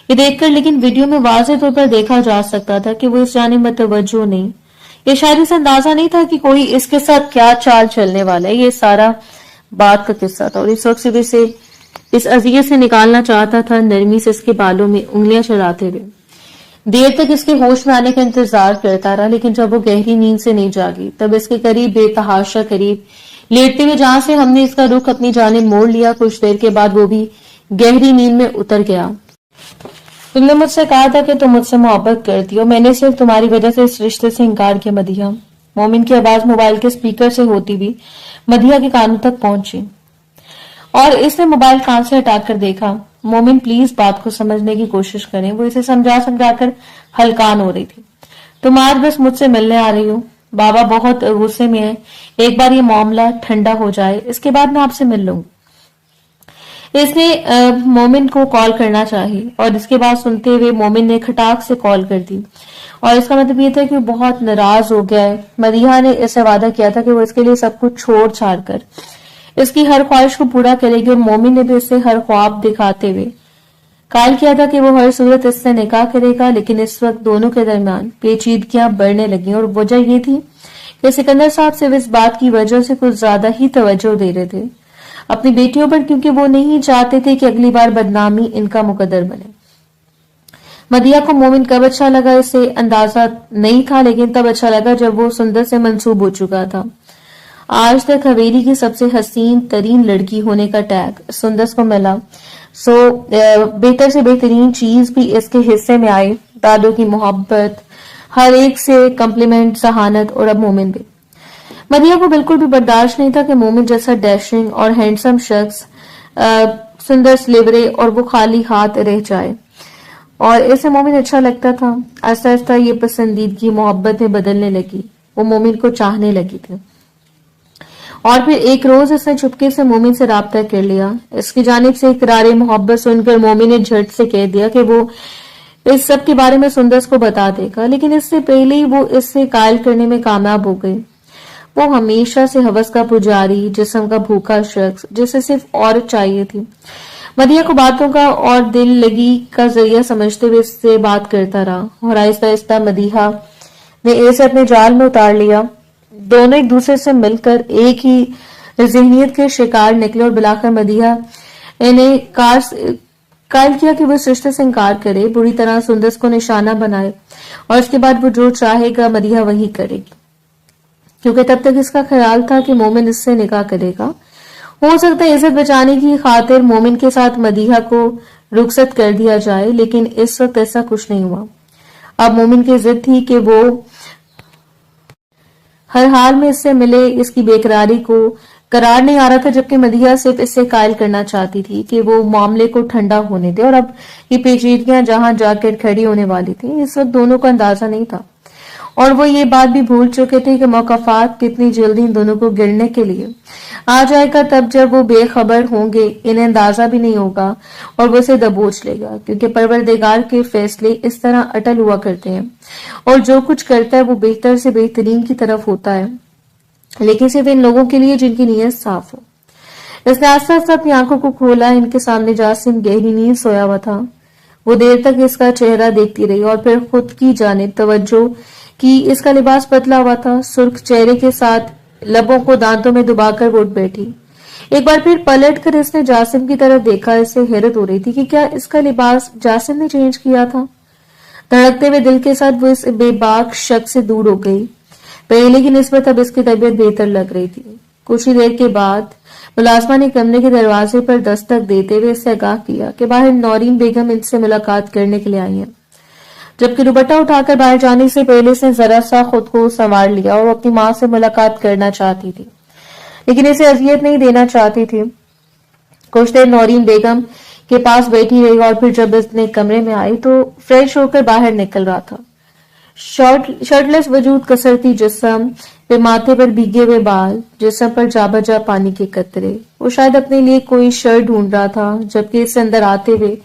A: ये देखकर, लेकिन वीडियो में वाज़ेह तौर पर देखा जा सकता था कि वो इस जानिब मतवज्जो नहीं। ये शायद इसे अंदाजा नहीं था कि कोई इसके साथ क्या चाल चलने वाला है। ये सारा बात का किस्सा था और इस वक्त सिर्फ इसे इस अजियत से निकालना चाहता था, नरमी से इसके बालों में उंगलियां चलाते हुए। देर तक इसके होश में आने का इंतजार करता रहा, लेकिन जब वो गहरी नींद से नहीं जागी तब इसके करीब, बेतहाशा करीब लेटते हुए जहां से हमने इसका रुख अपनी जानिब मोड़ लिया, कुछ देर के बाद वो भी गहरी नींद में उतर गया। तुमने मुझसे कहा था कि तुम मुझसे मोहब्बत करती हो, मैंने सिर्फ तुम्हारी वजह से इस रिश्ते से इनकार किया मदिहा। मोमिन की आवाज मोबाइल के स्पीकर से होती भी मदिहा के कानों तक पहुंची और इसने मोबाइल कान से हटाकर देखा। मोमिन प्लीज बात को समझने की कोशिश करें। वो इसे समझा समझा कर हलकान हो रही थी। तुम आज बस मुझसे मिलने आ रही हो, बाबा बहुत गुस्से में है, एक बार ये मामला ठंडा हो जाए, इसके बाद मैं आपसे मिल लूंगी। इसने मोमिन को कॉल करना चाहिए और इसके बाद सुनते हुए मोमिन ने खटाक से कॉल कर दी और इसका मतलब ये था कि वो बहुत नाराज हो गया है। मदीहा ने इससे वादा किया था कि वो इसके लिए सब कुछ छोड़ छाड़ कर इसकी हर ख्वाहिश को पूरा करेगी और मोमिन ने भी इसे हर ख्वाब दिखाते हुए कायल किया था कि वो हर सूरत इससे निकाह करेगा। लेकिन इस वक्त दोनों के दरमियान पेचीदगियां बढ़ने लगी और वजह ये थी कि सिकंदर साहब सिर्फ इस बात की वजह से कुछ ज्यादा ही तवज्जो दे रहे थे अपनी बेटियों पर, क्योंकि वो नहीं चाहते थे कि अगली बार बदनामी इनका मुकद्दर बने। मदिया को मोमिन कब अच्छा लगा इसे अंदाजा नहीं था, लेकिन तब अच्छा लगा जब वो सुंदर से मंसूब हो चुका था। आज तक हवेली की सबसे हसीन तरीन लड़की होने का टैग सुंदर को मिला। बेहतर से बेहतरीन चीज भी इसके हिस्से में आई, दादों की मोहब्बत, हर एक से कम्प्लीमेंट, जहानत और अब मोमिन भी। मदिया को बिल्कुल भी बर्दाश्त नहीं था कि मोमिन जैसा डैशिंग और हैंडसम शख्स सुंदर स्लेवरे और वो खाली हाथ रह जाए, और इसे मोमिन अच्छा लगता था। आहिस्ता आहिस्ता ये पसंदीदगी मोहब्बत में बदलने लगी, वो मोमिन को चाहने लगी थी। और फिर एक रोज इसने चुपके से मोमिन से राब्ता कर लिया। इसकी जानिब से इकरार मोहब्बत सुनकर मोमिन ने झट से कह दिया कि वो इस सब के बारे में सुंदर को बता देगा, लेकिन इससे पहले ही वो इससे कायल करने में कामयाब हो गई। वो हमेशा से हवस का पुजारी, जिस्म का भूखा शख्स जिसे सिर्फ औरत चाहिए थी, मदिया को बातों का और दिल लगी का जरिया समझते हुए इससे बात करता रहा और आहिस्ता आहिस्ता मदिहा ने इसे अपने जाल में उतार लिया। दोनों एक दूसरे से मिलकर एक ही ज़हनियत के शिकार निकले और बिलाकर मदिहा इन्हें कायल किया कि वो इस रिश्ते से इनकार करे, बुरी तरह सुंदर को निशाना बनाए और इसके बाद वो जो चाहेगा मदिहा वही करेगी, क्योंकि तब तक इसका ख्याल था कि मोमिन इससे निकाह करेगा। हो सकता है इज्जत बचाने की खातिर मोमिन के साथ मदिहा को रुखसत कर दिया जाए, लेकिन इस वक्त ऐसा कुछ नहीं हुआ। अब मोमिन की जिद थी कि वो हर हाल में इससे मिले। इसकी बेकरारी को करार नहीं आ रहा था, जबकि मदिहा सिर्फ इससे कायल करना चाहती थी कि वो मामले को ठंडा होने दे। और अब ये पेचीदगियां जहां जाकर खड़ी होने वाली थी, इस वक्त दोनों को अंदाजा नहीं था और वो ये बात भी भूल चुके थे कि मौकाफात कितनी जल्दी इन दोनों को गिरने के लिए आ जाएगा। तब जब वो बेखबर होंगे, इन्हें अंदाजा भी नहीं होगा और वो इसे दबोच लेगा, क्योंकि परवरदिगार के फैसले इस तरह अटल हुआ करते हैं और जो कुछ करता है वो बेहतर से बेहतरीन की तरफ होता है, लेकिन सिर्फ इन लोगों के लिए जिनकी नीयत साफ हो। इसने आस्ते आस्ते अपनी आंखों को खोला। इनके सामने जासिम गहरी नींद सोया हुआ था। वो देर तक इसका चेहरा देखती रही और फिर खुद की जानिब तवज्जो कि इसका लिबास पतला हुआ था, सुर्ख चेहरे के साथ लबों को दांतों में दबाकर वो उठ बैठी। एक बार फिर पलट कर इसने जासिम की तरफ देखा। इसे हैरत हो रही थी कि क्या इसका लिबास जासिम ने चेंज किया था। धड़कते हुए दिल के साथ वो इस बेबाक शख्स से दूर हो गई। पहले की निस्बत अब इसकी तबीयत बेहतर लग रही थी। कुछ ही देर के बाद मुलाजमा ने कमरे के दरवाजे पर दस्तक देते हुए इससे आगाह किया कि बाहर नौरीन बेगम इनसे मुलाकात करने के लिए आई है। जबकि दुपट्टा उठाकर बाहर जाने से पहले से जरा सा खुद को संवार लिया और अपनी मां से मुलाकात करना चाहती थी, लेकिन इसे अजियत नहीं देना चाहती थी। कुछ देर नौरीन बेगम के पास बैठी रही और फिर जब इसने कमरे में आई तो फ्रेश होकर बाहर निकल रहा था। शर्टलेस वजूद, कसरती जिस्म पे माथे पर भीगे हुए बाल, जिस्म पर जा बजा पानी के कतरे। वो शायद अपने लिए कोई शर्ट ढूंढ रहा था, जबकि इससे अंदर आते हुए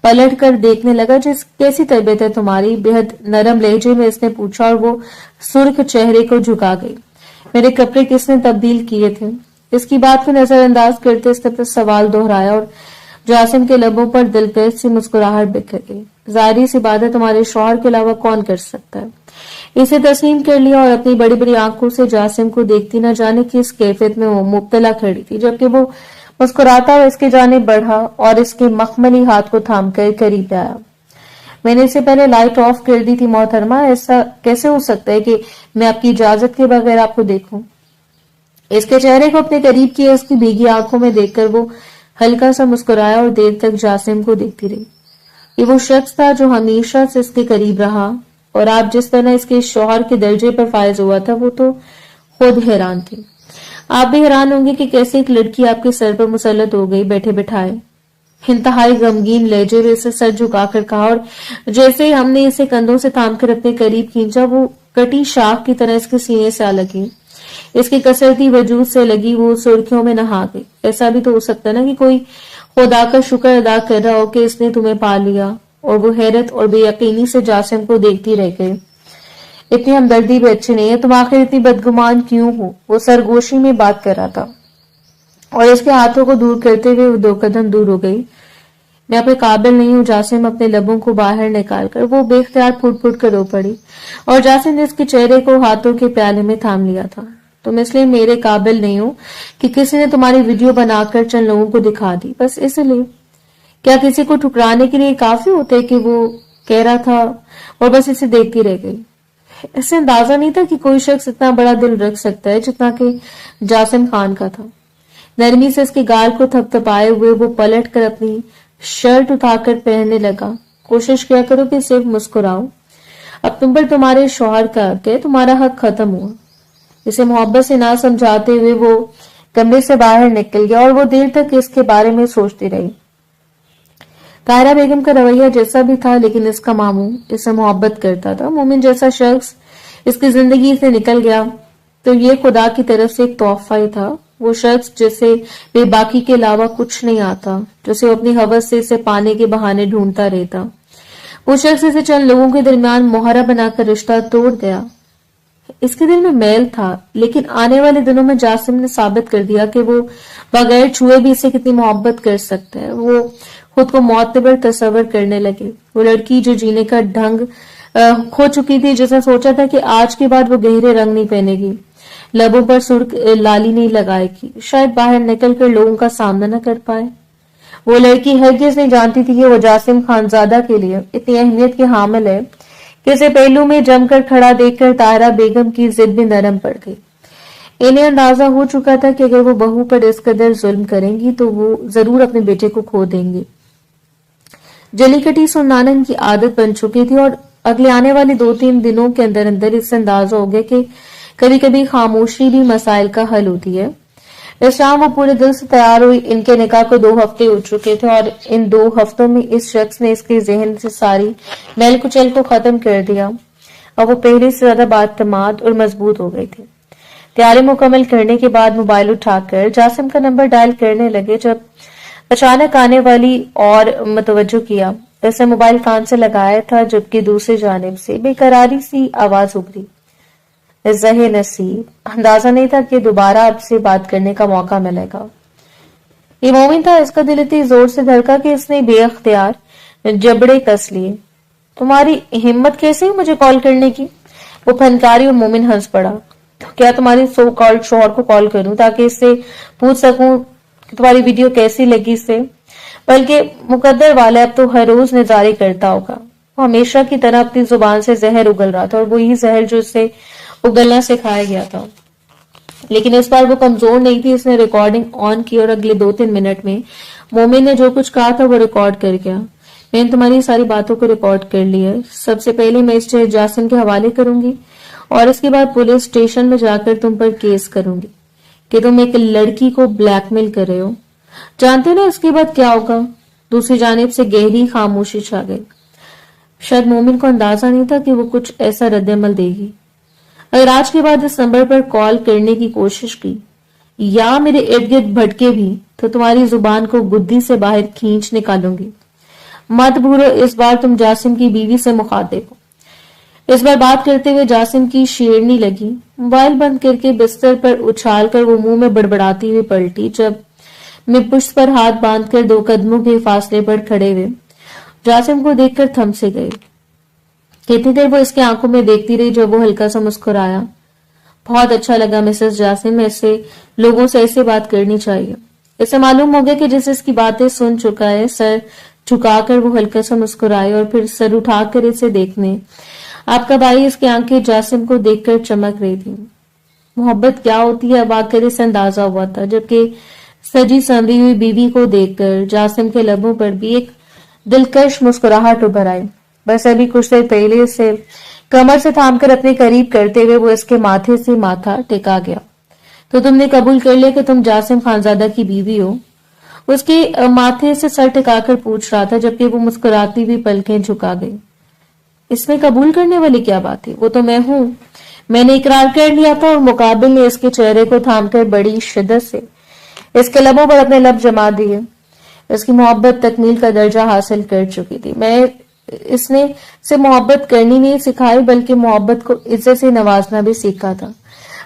A: पलट कर देखने लगा। कैसी तबीयत है तुम्हारी? बेहद नरम लहजे में इसने पूछा और वो सुर्ख चेहरे को झुका गई। मेरे कपड़े किसने तब्दील किए थे? इसकी बात को नजरअंदाज करते इसने अपना सवाल दोहराया और जासिम के लबों पर दिलकश सी मुस्कुराहट बिखर गई। जाहिर सी बात है, तुम्हारे शौहर के अलावा कौन कर सकता है? इसे तस्लीम कर लिया और अपनी बड़ी बड़ी आंखों से जासिम को देखती न जाने किस कैफियत में वो मुब्तला खड़ी थी, जबकि वो मुस्कुराता हुआ इसके जाने बढ़ा और इसके मखमली हाथ को थामकर करीब आया। मैंने इससे पहले लाइट ऑफ कर दी थी मोहतरमा, ऐसा कैसे हो सकता है कि मैं आपकी इजाजत के बगैर आपको देखूं? इसके चेहरे को अपने करीब किए उसकी भीगी आंखों में देखकर वो हल्का सा मुस्कुराया और देर तक जासिम को देखती रही। ये वो शख्स था जो हमेशा से इसके करीब रहा और आप जिस तरह इसके शौहर के दर्जे पर फायज हुआ था वो तो खुद हैरान थी। आप भी हैरान होंगे कि कैसे एक लड़की आपके सर पर मुसल्लत हो गई बैठे बिठाए। इंतहाई गमगीन लहजे में इसे सर झुकाकर कहा और जैसे ही हमने इसे कंधों से थामकर अपने करीब खींचा वो कटी शाख की तरह इसके सीने से आ लगी। इसकी कसरती वजूद से लगी वो सुर्खियों में नहा गई। ऐसा भी तो हो सकता ना कि कोई खुदा का शुक्र अदा कर रहा हो कि इसने तुम्हें पा लिया। और वो हैरत और बेयकीनी से जासिम को देखती रह गई। इतनी हमदर्दी भी अच्छी नहीं है, तुम आखिर इतनी बदगुमान क्यों हो? वो सरगोशी में बात कर रहा था और इसके हाथों को दूर करते हुए वो 2 कदम दूर हो गई। मैं अपने काबिल नहीं हूँ। जासिम अपने लबों को बाहर निकालकर वो बेख्तियार फुट फुट कर रो पड़ी और जासिम ने इसके चेहरे को हाथों के प्याले में थाम लिया था। तुम इसलिए मेरे काबिल नहीं हो कि किसी ने तुम्हारी वीडियो बनाकर चंद लोगों को दिखा दी, बस इसलिए? क्या किसी को ठुकराने के लिए काफी होता है कि वो कह रहा था और बस इसे देखती रह गई? ऐसे अंदाजा नहीं था कि कोई शख्स इतना बड़ा दिल रख सकता है जितना कि जासिम खान का था। नरमी से इसके गाल को थपथपाए हुए वो पलट कर अपनी शर्ट उठाकर पहनने लगा। कोशिश किया करो कि सिर्फ मुस्कुराओ। अब तुम पर तुम्हारे शौहर का हक है, तुम्हारा हक खत्म हुआ। इसे मोहब्बत से ना समझाते हुए वो कमरे से बाहर निकल गया और वो देर तक इसके बारे में सोचती रही। ताहिरा बेगम का रवैया जैसा भी था, लेकिन इसका मामू इससे मोहब्बत करता था। मोमिन जैसा शख्स इसकी जिंदगी से निकल गया तो ये खुदा की तरफ से एक तोहफा ही था। वो शख्स जिसे बेबाकी के अलावा कुछ नहीं आता, जिसे वो अपनी हवस से इसे पाने के बहाने ढूंढता रहता, वो शख्स इसे चंद लोगों के दरमियान मोहरा बनाकर रिश्ता तोड़ गया। इसके दिल में मैल था, लेकिन आने वाले दिनों में जासिम ने साबित कर दिया कि वो बगैर छुए भी इसे कितनी मोहब्बत कर सकता है। वो खुद को मौतबर तस्वर करने लगे। वो लड़की जो जीने का ढंग खो चुकी थी, जिसने सोचा था कि आज के बाद वो गहरे रंग नहीं पहनेगी, लबों पर सुर्ख लाली नहीं लगाएगी, शायद बाहर निकलकर लोगों का सामना न कर पाए। वो लड़की हरगिज नहीं जानती थी कि वो जासिम खानजादा के लिए इतनी अहमियत की हामिल है कि उसे पहलू में जमकर खड़ा देखकर ताहिरा बेगम की जिद भी नरम पड़ गई। इन्हें अंदाजा हो चुका था कि अगर वो बहू पर इस कदर जुल्म करेंगी तो वो जरूर अपने बेटे को खो देंगी। जलीकटी सुनाना इनकी आदत बन चुकी थी और अगले आने वाले 2-3 दिनों के अंदर अंदर इससे अंदाजा हो गया कि कभी कभी खामोशी भी मसाइल का हल होती है। इस शाम वो पूरे दिल से तैयार हुई। इनके निकाह को 2 हफ्ते हो चुके थे और इन 2 हफ्तों में इस शख्स ने इसके जहन से सारी मैल कुचल को खत्म कर दिया और वो पहले से ज्यादा बातमाद और मजबूत हो गई थी। तैयारी मुकम्मल करने के बाद मोबाइल उठाकर जासिम का नंबर डायल करने लगे जब अचानक आने वाली और मुतवज्जो किया। ऐसे मोबाइल कान से लगाया था जबकि दूसरी जानिब से बेकरारी सी आवाज उभरी। ज़हे नसीब, अंदाजा नहीं था कि दोबारा आपसे बात करने का मौका मिलेगा। ये मोमिन था, इसका दिल इतनी जोर से धड़का कि इसने बेअख्तियार जबड़े कस लिए। तुम्हारी हिम्मत कैसे हुई मुझे कॉल करने की? वो फनकारी और मोमिन हंस पड़ा। तो क्या तुम्हारी सो कॉल्ड शौहर को कॉल करूं ताकि इससे पूछ सकूं कि तुम्हारी वीडियो कैसी लगी इसे? बल्कि मुकद्दर वाला अब तो हर रोज निजारी करता होगा। वो हमेशा की तरह अपनी जुबान से जहर उगल रहा था और वो यही जहर जो इसे उगलना सिखाया गया था। लेकिन इस बार वो कमजोर नहीं थी। इसने रिकॉर्डिंग ऑन की और अगले 2-3 मिनट में मोमिन ने जो कुछ कहा था वो रिकॉर्ड कर गया। मैंने तुम्हारी सारी बातों को रिकॉर्ड कर लिया है। सबसे पहले मैं इसे जासिम के हवाले करूंगी और इसके बाद पुलिस स्टेशन में जाकर तुम पर केस करूंगी कि तुम एक लड़की को ब्लैकमेल कर रहे हो। जानते हो ना इसके बाद क्या होगा? दूसरी जानिब से गहरी खामोशी छा गई। शायद मोमिन को अंदाजा नहीं था कि वो कुछ ऐसा रद्दअमल देगी। अगर आज के बाद इस नंबर पर कॉल करने की कोशिश की या मेरे इर्द गिर्द भटके भी तो तुम्हारी जुबान को गुद्दी से बाहर खींच निकालूंगी। मत भूलो इस बार तुम जासिम की बीवी से मुखातिब हो। इस बार बात करते हुए जासिम की शेरनी लगी। मोबाइल बंद करके बिस्तर पर उछाल कर वो मुंह में बड़बड़ाती हुई पलटी, जब मैं पुष्ट पर हाथ बांधकर 2 कदमों के फासले पर खड़े हुए जासिम को देखकर थम से गए। कितनी देर वो इसके आंखों में देखती रही, जब वो हल्का सा मुस्कुराया। बहुत अच्छा लगा मिसेस जासिम, ऐसे लोगों से ऐसे बात करनी चाहिए। इसे मालूम हो गया कि जिस इसकी बातें सुन चुका है। सर झुकाकर वो हल्का सा मुस्कुराए और फिर सर उठाकर इसे देखने। आपका भाई, इसकी आंखें जासिम को देखकर चमक रही थी। मोहब्बत क्या होती है अब आकर इसे अंदाजा हुआ था, जबकि सजी संवरी हुई बीवी को देखकर जासिम के लबों पर भी एक दिलकश मुस्कुराहट उभर आई। बस अभी कुछ देर पहले इसे कमर से थामकर अपने करीब करते हुए वो इसके माथे से माथा टिका गया। तो तुमने कबूल कर लिया कि तुम जासिम खानजादा की बीवी हो? उसके माथे से सर टिकाकर पूछ रहा था, जबकि वो मुस्कुराती हुई पलकें झुका गई। इसमें कबूल करने वाली क्या बात है? वो तो मैं हूं। मैंने इकरार कर लिया था। और मुकाबिल ने इसके चेहरे को थामकर बड़ी शिद्दत से इसके लबों पर अपने लब जमा दिए। इसकी मोहब्बत तकमील का दर्जा हासिल कर चुकी थी। इसने से मोहब्बत करनी नहीं सिखाई, बल्कि मोहब्बत को इज्जत से नवाजना भी सीखा था।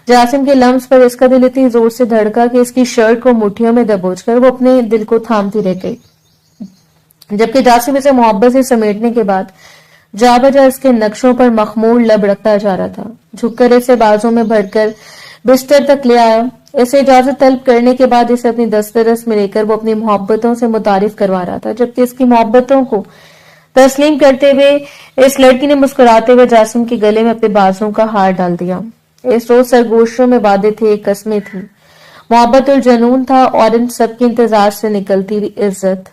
A: जासिम के लम्स पर इसका दिल इतनी जोर से धड़का कि इसकी शर्ट को मुट्ठियों में दबोचकर वो अपने दिल को थामती रह गई, जबकि जासिम इसे मोहब्बत से समेटने के बाद जा बजा इसके नक्शों पर मखमूर लब रखता जा रहा था। झुककर इसे बाजों में भरकर बिस्तर तक ले आया। इसे इजाजत तलब करने के बाद इसे अपनी दस्तरस में लेकर वो अपनी मोहब्बतों से मुतारिफ करवा रहा था, जबकि इसकी मोहब्बतों को तस्लीम करते हुए इस लड़की ने मुस्कुराते हुए जासिम के गले में अपने बाजुओं का हार डाल दिया। इस रोज सरगोशों में वादे थे, कस्में थी, मोहब्बत और जुनून था, और इन सबके इंतजार से निकलती हुई इज्जत।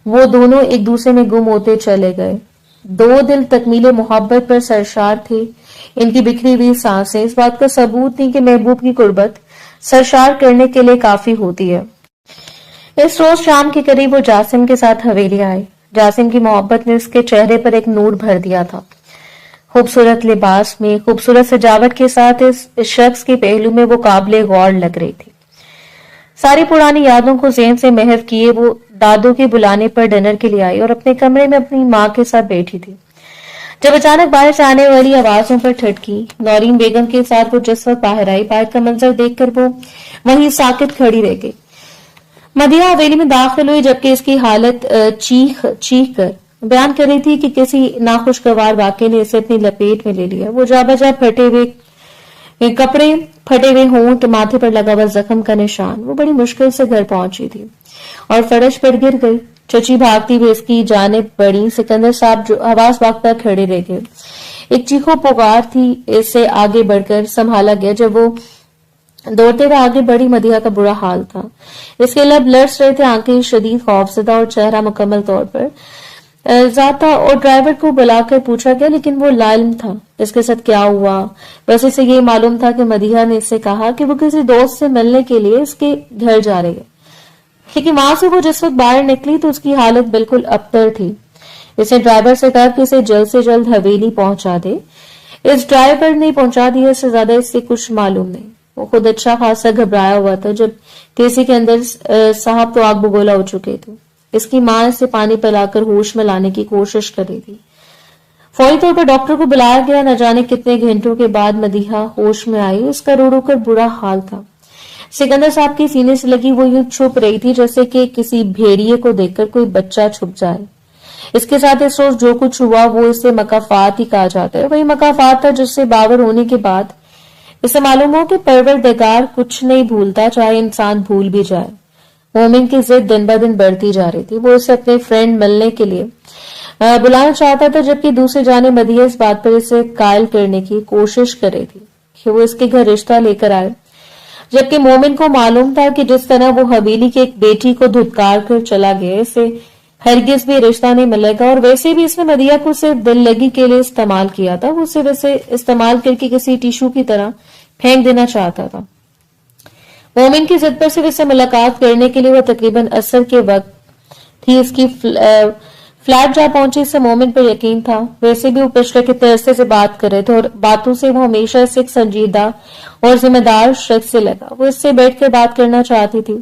A: वो दोनों एक दूसरे में गुम होते चले गए। 2 दिल तकमीले मोहब्बत पर सरशार थे। इनकी बिखरी हुई सांसें इस बात का सबूत थी कि महबूब की कुर्बत सरशार करने के लिए काफी होती है। इस रोज शाम के करीब वो जासिम के साथ हवेली आए। जासिम की मोहब्बत ने उसके चेहरे पर एक नूर भर दिया था। खूबसूरत लिबास में, खूबसूरत सजावट के साथ इस शख्स के पहलू में वो काबिले गौर लग रही थी। सारी पुरानी यादों को ज़हन से महव किए वो दादू के बुलाने पर डिनर के लिए आई और अपने कमरे में अपनी माँ के साथ बैठी थी, जब अचानक बाहर से आने वाली आवाजों पर ठटकी। नौरीन बेगम के साथ वो जिस वक्त बाहर आई, बाहर का मंजर देखकर वो वहीं साकित खड़ी रह गई। मदिया हवेली में दाखिल हुई, जबकि इसकी हालत चीख कर बयान कर रही थी कि किसी नाखुशगवार वाक़े ने इसे अपनी लपेट में ले लिया। वो जा बजा फटे हुए कपड़े, फटे हुए होंठ, माथे पर लगा हुआ जख्म का निशान। वो बड़ी मुश्किल से घर पहुंची थी और फर्श पर गिर गई। चची भागती हुई इसकी जानिब बढ़ी। सिकंदर साहब जो आवाज भागता खड़े रह गए। एक चीखो पुकार थी, इससे आगे बढ़कर संभाला गया। जब वो दौड़ते हुए आगे बढ़ी, मदिया का बुरा हाल था। इसके लब लर्स रहे थे, आंखें शदीद खौफजदा और चेहरा मुकम्मल तौर पर जाता। और ड्राइवर को बुलाकर पूछा गया, लेकिन वो लाइल्म था इसके साथ क्या हुआ। वैसे से ये मालूम था कि मदिया ने इससे कहा कि वो किसी दोस्त से मिलने के लिए इसके घर जा रही है, लेकिन वहां से वो जिस वक्त बाहर निकली तो उसकी हालत बिल्कुल अबतर थी। इसने ड्राइवर से कहा कि इसे जल्द से जल्द हवेली पहुंचा दे। इस ड्राइवर ने पहुंचा दिया, इससे ज्यादा इससे कुछ मालूम नहीं। वो खुद अच्छा खासा घबराया हुआ था, जब केसी के अंदर साहब तो आग बगोला हो चुके थे। इसकी माँ इसे पानी पिलाकर होश में लाने की कोशिश कर रही थी। फौरी तौर पर डॉक्टर को बुलाया गया। न जाने कितने घंटों के बाद मदीहा होश में आई। उसका रो रो कर बुरा हाल था। सिकंदर साहब के सीने से लगी वो यूं छुप रही थी जैसे कि किसी भेड़िए को देखकर कोई बच्चा छुप जाए। इसके साथ इस रोज जो कुछ हुआ वो इसे मकाफात ही कहा जाता है। वही मकाफात था जिससे बावर होने के बाद इसे मालूम हो कि परवरदिगार कुछ नहीं भूलता, चाहे इंसान भूल भी जाए। मोमिन की जिद दिन ब दिन बढ़ती जा रही थी। वो इसे अपने फ्रेंड मिलने के लिए बुलाना चाहता था, जबकि दूसरी जाने मदिया इस बात पर इसे कायल करने की कोशिश कर रही थी कि वो इसके घर रिश्ता लेकर आए। जबकि मोमिन को मालूम था कि जिस तरह वो हवेली की एक बेटी को धुतकार कर चला गया, इसे हरगिज भी रिश्ता नहीं मिलेगा। और वैसे भी इसने मदिया को सिर्फ दिल लगी के लिए इस्तेमाल किया था। वो सिर्फ इसे इस्तेमाल करके किसी टिश्यू की तरह फेंक देना चाहता था। मोमिन की जिद पर सिर्फ इससे मुलाकात करने के लिए वो तकरीबन असर के वक्त थी इसकी फ्लैट जा पहुंची। इससे मोमिन पर यकीन था। वैसे भी वो पिछले के तरसे से बात कर रहे थे और बातों से वो हमेशा से एक संजीदा और जिम्मेदार शख्स से लगा। वो इससे बैठकर बात करना चाहती थी।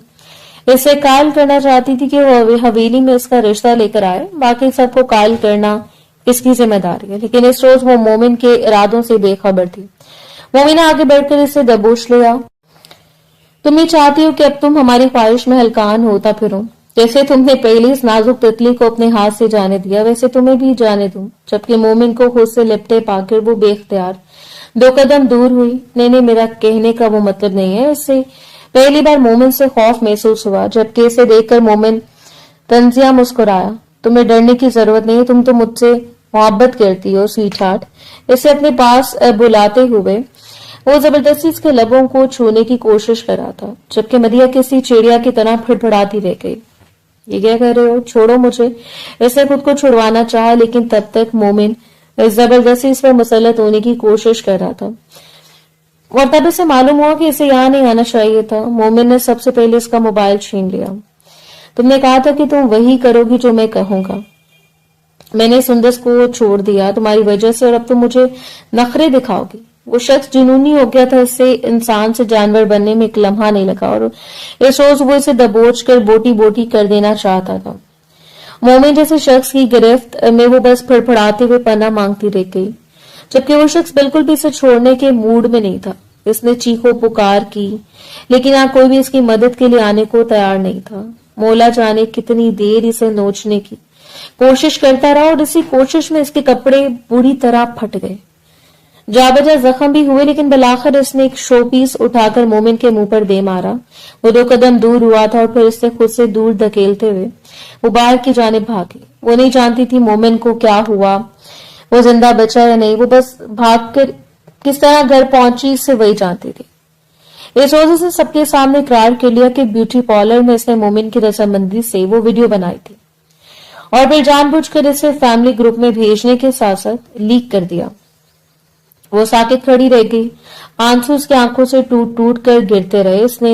A: इससे कायल करना चाहती थी कि वो हवेली में इसका रिश्ता लेकर आए, बाकी सबको कायल करना इसकी जिम्मेदारी है। लेकिन इस रोज वो मोमिन के इरादों से बेखबर थी। मोमिन ने आगे बढ़कर इसे दबोच लिया। तुम ही चाहती हो कि अब तुम हमारी ख्वाहिश में हलकान होता फिरो। जैसे तुमने पहले इस नाजुक तितली को अपने हाथ से जाने दिया, वैसे तुम्हें भी जाने दूं। जबकि मोमिन को खुद से लिपटे पाकर वो बेख्तियार 2 कदम दूर हुई। नहीं, मेरा कहने का वो मतलब नहीं है। इससे पहली बार मोमिन से खौफ महसूस हुआ, जबकि इसे देखकर मोमिन तंजिया मुस्कुराया। तुम्हें डरने की जरूरत नहीं है, तुम तो मुझसे मोहब्बत करती हो स्वीट हार्ट। इसे अपने पास बुलाते हुए वो जबरदस्ती इसके लबों को छूने की कोशिश कर रहा था, जबकि मदिया किसी चिड़िया की तरह फड़फड़ाती रह गई। ये क्या कर रहे हो, छोड़ो मुझे। इसने खुद को छुड़वाना चाहा, लेकिन तब तक मोमिन जबरदस्ती इस पर मुसल्लत होने की कोशिश कर रहा था और तब इसे मालूम हुआ कि इसे यहाँ नहीं आना चाहिए था। मोमिन ने सबसे पहले इसका मोबाइल छीन लिया। तुमने कहा था कि तुम वही करोगी जो मैं कहूंगा। मैंने सुंदस को छोड़ दिया तुम्हारी वजह से, और अब तुम मुझे नखरे दिखाओगी। वो शख्स जुनूनी हो गया था। इससे इंसान से जानवर बनने में एक लम्हा नहीं लगा और इस रोज वो इसे दबोच कर बोटी बोटी कर देना चाहता था। मोमिन जैसे शख्स की गिरफ्त में वो बस फड़फड़ाते हुए पनाह मांगती रह गई, जबकि वो शख्स बिल्कुल भी इसे छोड़ने के मूड में नहीं था। इसने चीखो पुकार की, लेकिन यहाँ कोई भी इसकी मदद के लिए आने को तैयार नहीं था। मौला जाने कितनी देर इसे नोचने की कोशिश करता रहा और इसी कोशिश में इसके कपड़े बुरी तरह फट गए। जाबजा जख्म भी हुए, लेकिन बिलाखिर इसने एक शोपीस उठाकर मोमिन के मुंह पर दे मारा। वो 2 कदम दूर हुआ था और फिर इससे खुद से दूर धकेलते हुए वो बाहर की जानिब भागी। वो नहीं जानती थी मोमिन को क्या हुआ, वो जिंदा बचा या नहीं। वो बस भागकर किस तरह घर पहुंची इससे वही जानती थी। इस वजह से सबके सामने इकरार कर लिया कि ब्यूटी पार्लर में इसने मोमिन की रजामंदी से वो वीडियो बनाई थी और फिर जानबूझकर इसे फैमिली ग्रुप में भेजने के साथ साथ लीक कर दिया। वो साकित खड़ी रह गई। आंसू उसकी आंखों से टूट टूट कर गिरते रहे। इसने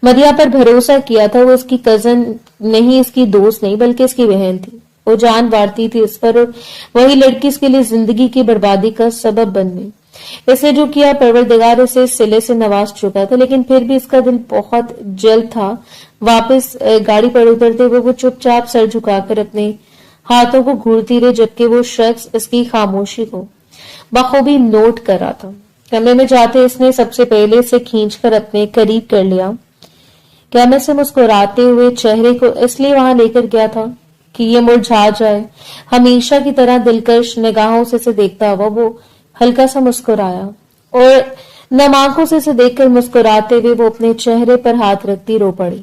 A: मदिया पर भरोसा किया था। वो इसकी कजन नहीं, इसकी दोस्त नहीं, बल्कि इसकी बहन थी। वो जान बांटती थी इस पर और वही लड़की इसके लिए जिंदगी की बर्बादी का सबब बन गई। इसने जो किया परवरदिगार इसे सिले से नवाज चुका था, लेकिन फिर भी इसका दिल बहुत जल्द था। वापस गाड़ी पर उतरते हुए वो चुपचाप सर झुकाकर अपने हाथों को घूरती रही, जबकि वो शख्स इसकी खामोशी को बखूबी नोट कर रहा था। कमरे में जाते इसने सबसे पहले इसे खींचकर अपने करीब कर लिया। कैमरे से मुस्कुराते हुए चेहरे को इसलिए वहां लेकर गया था कि ये मुरझा जाए। हमेशा की तरह दिलकश निगाहों से इसे देखता हुआ वो हल्का सा मुस्कुराया और नम आंखों से इसे देखकर मुस्कुराते हुए वो अपने चेहरे पर हाथ रखती रो पड़ी।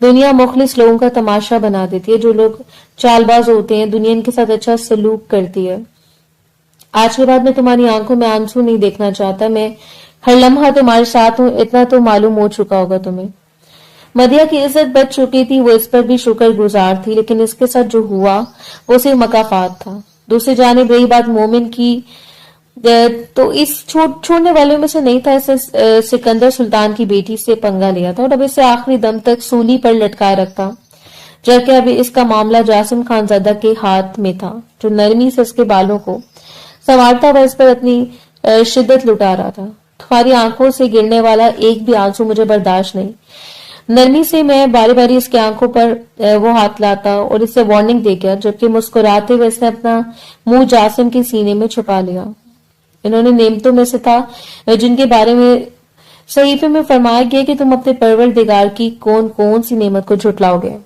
A: दुनिया मुखलिस लोगों का तमाशा बना देती है। जो लोग चालबाज होते हैं, दुनिया इनके साथ अच्छा सलूक करती है। आज के बाद मैं तुम्हारी आंखों में आंसू नहीं देखना चाहता। मैं हर लम्हा तुम्हारे साथ हूं, इतना तो मालूम हो चुका होगा तुम्हें। मदिया की इज्जत बच चुकी थी, वो इस पर भी शुक्र गुजार थी, लेकिन इसके साथ जो हुआ वो सिर्फ मकाफात था। दूसरी जानिब रही बात मोमिन की, तो इस छोड़ने वालों में से नहीं था। इसे सिकंदर सुल्तान की बेटी से पंगा लिया था और अब इसे आखिरी दम तक सूली पर लटकाए रखता, जबकि अभी इसका मामला जासिम खानजादा के हाथ में था, जो नरमी से इसके बालों को संवारता हुआ इस पर अपनी शिद्दत लुटा रहा था। तुम्हारी आंखों से गिरने वाला एक भी आंसू मुझे बर्दाश्त नहीं। नरमी से मैं बारी बारी इसकी आंखों पर वो हाथ लाता और इसे वार्निंग दे गया, जबकि मुस्कुराते हुए इसने अपना मुंह जासिम के सीने में छुपा लिया। इन्होंने नेमतों में से था जिनके बारे में सहीफे में फरमाया गया कि तुम अपने परवरदिगार की कौन कौन सी नेमत को झुटलाओगे।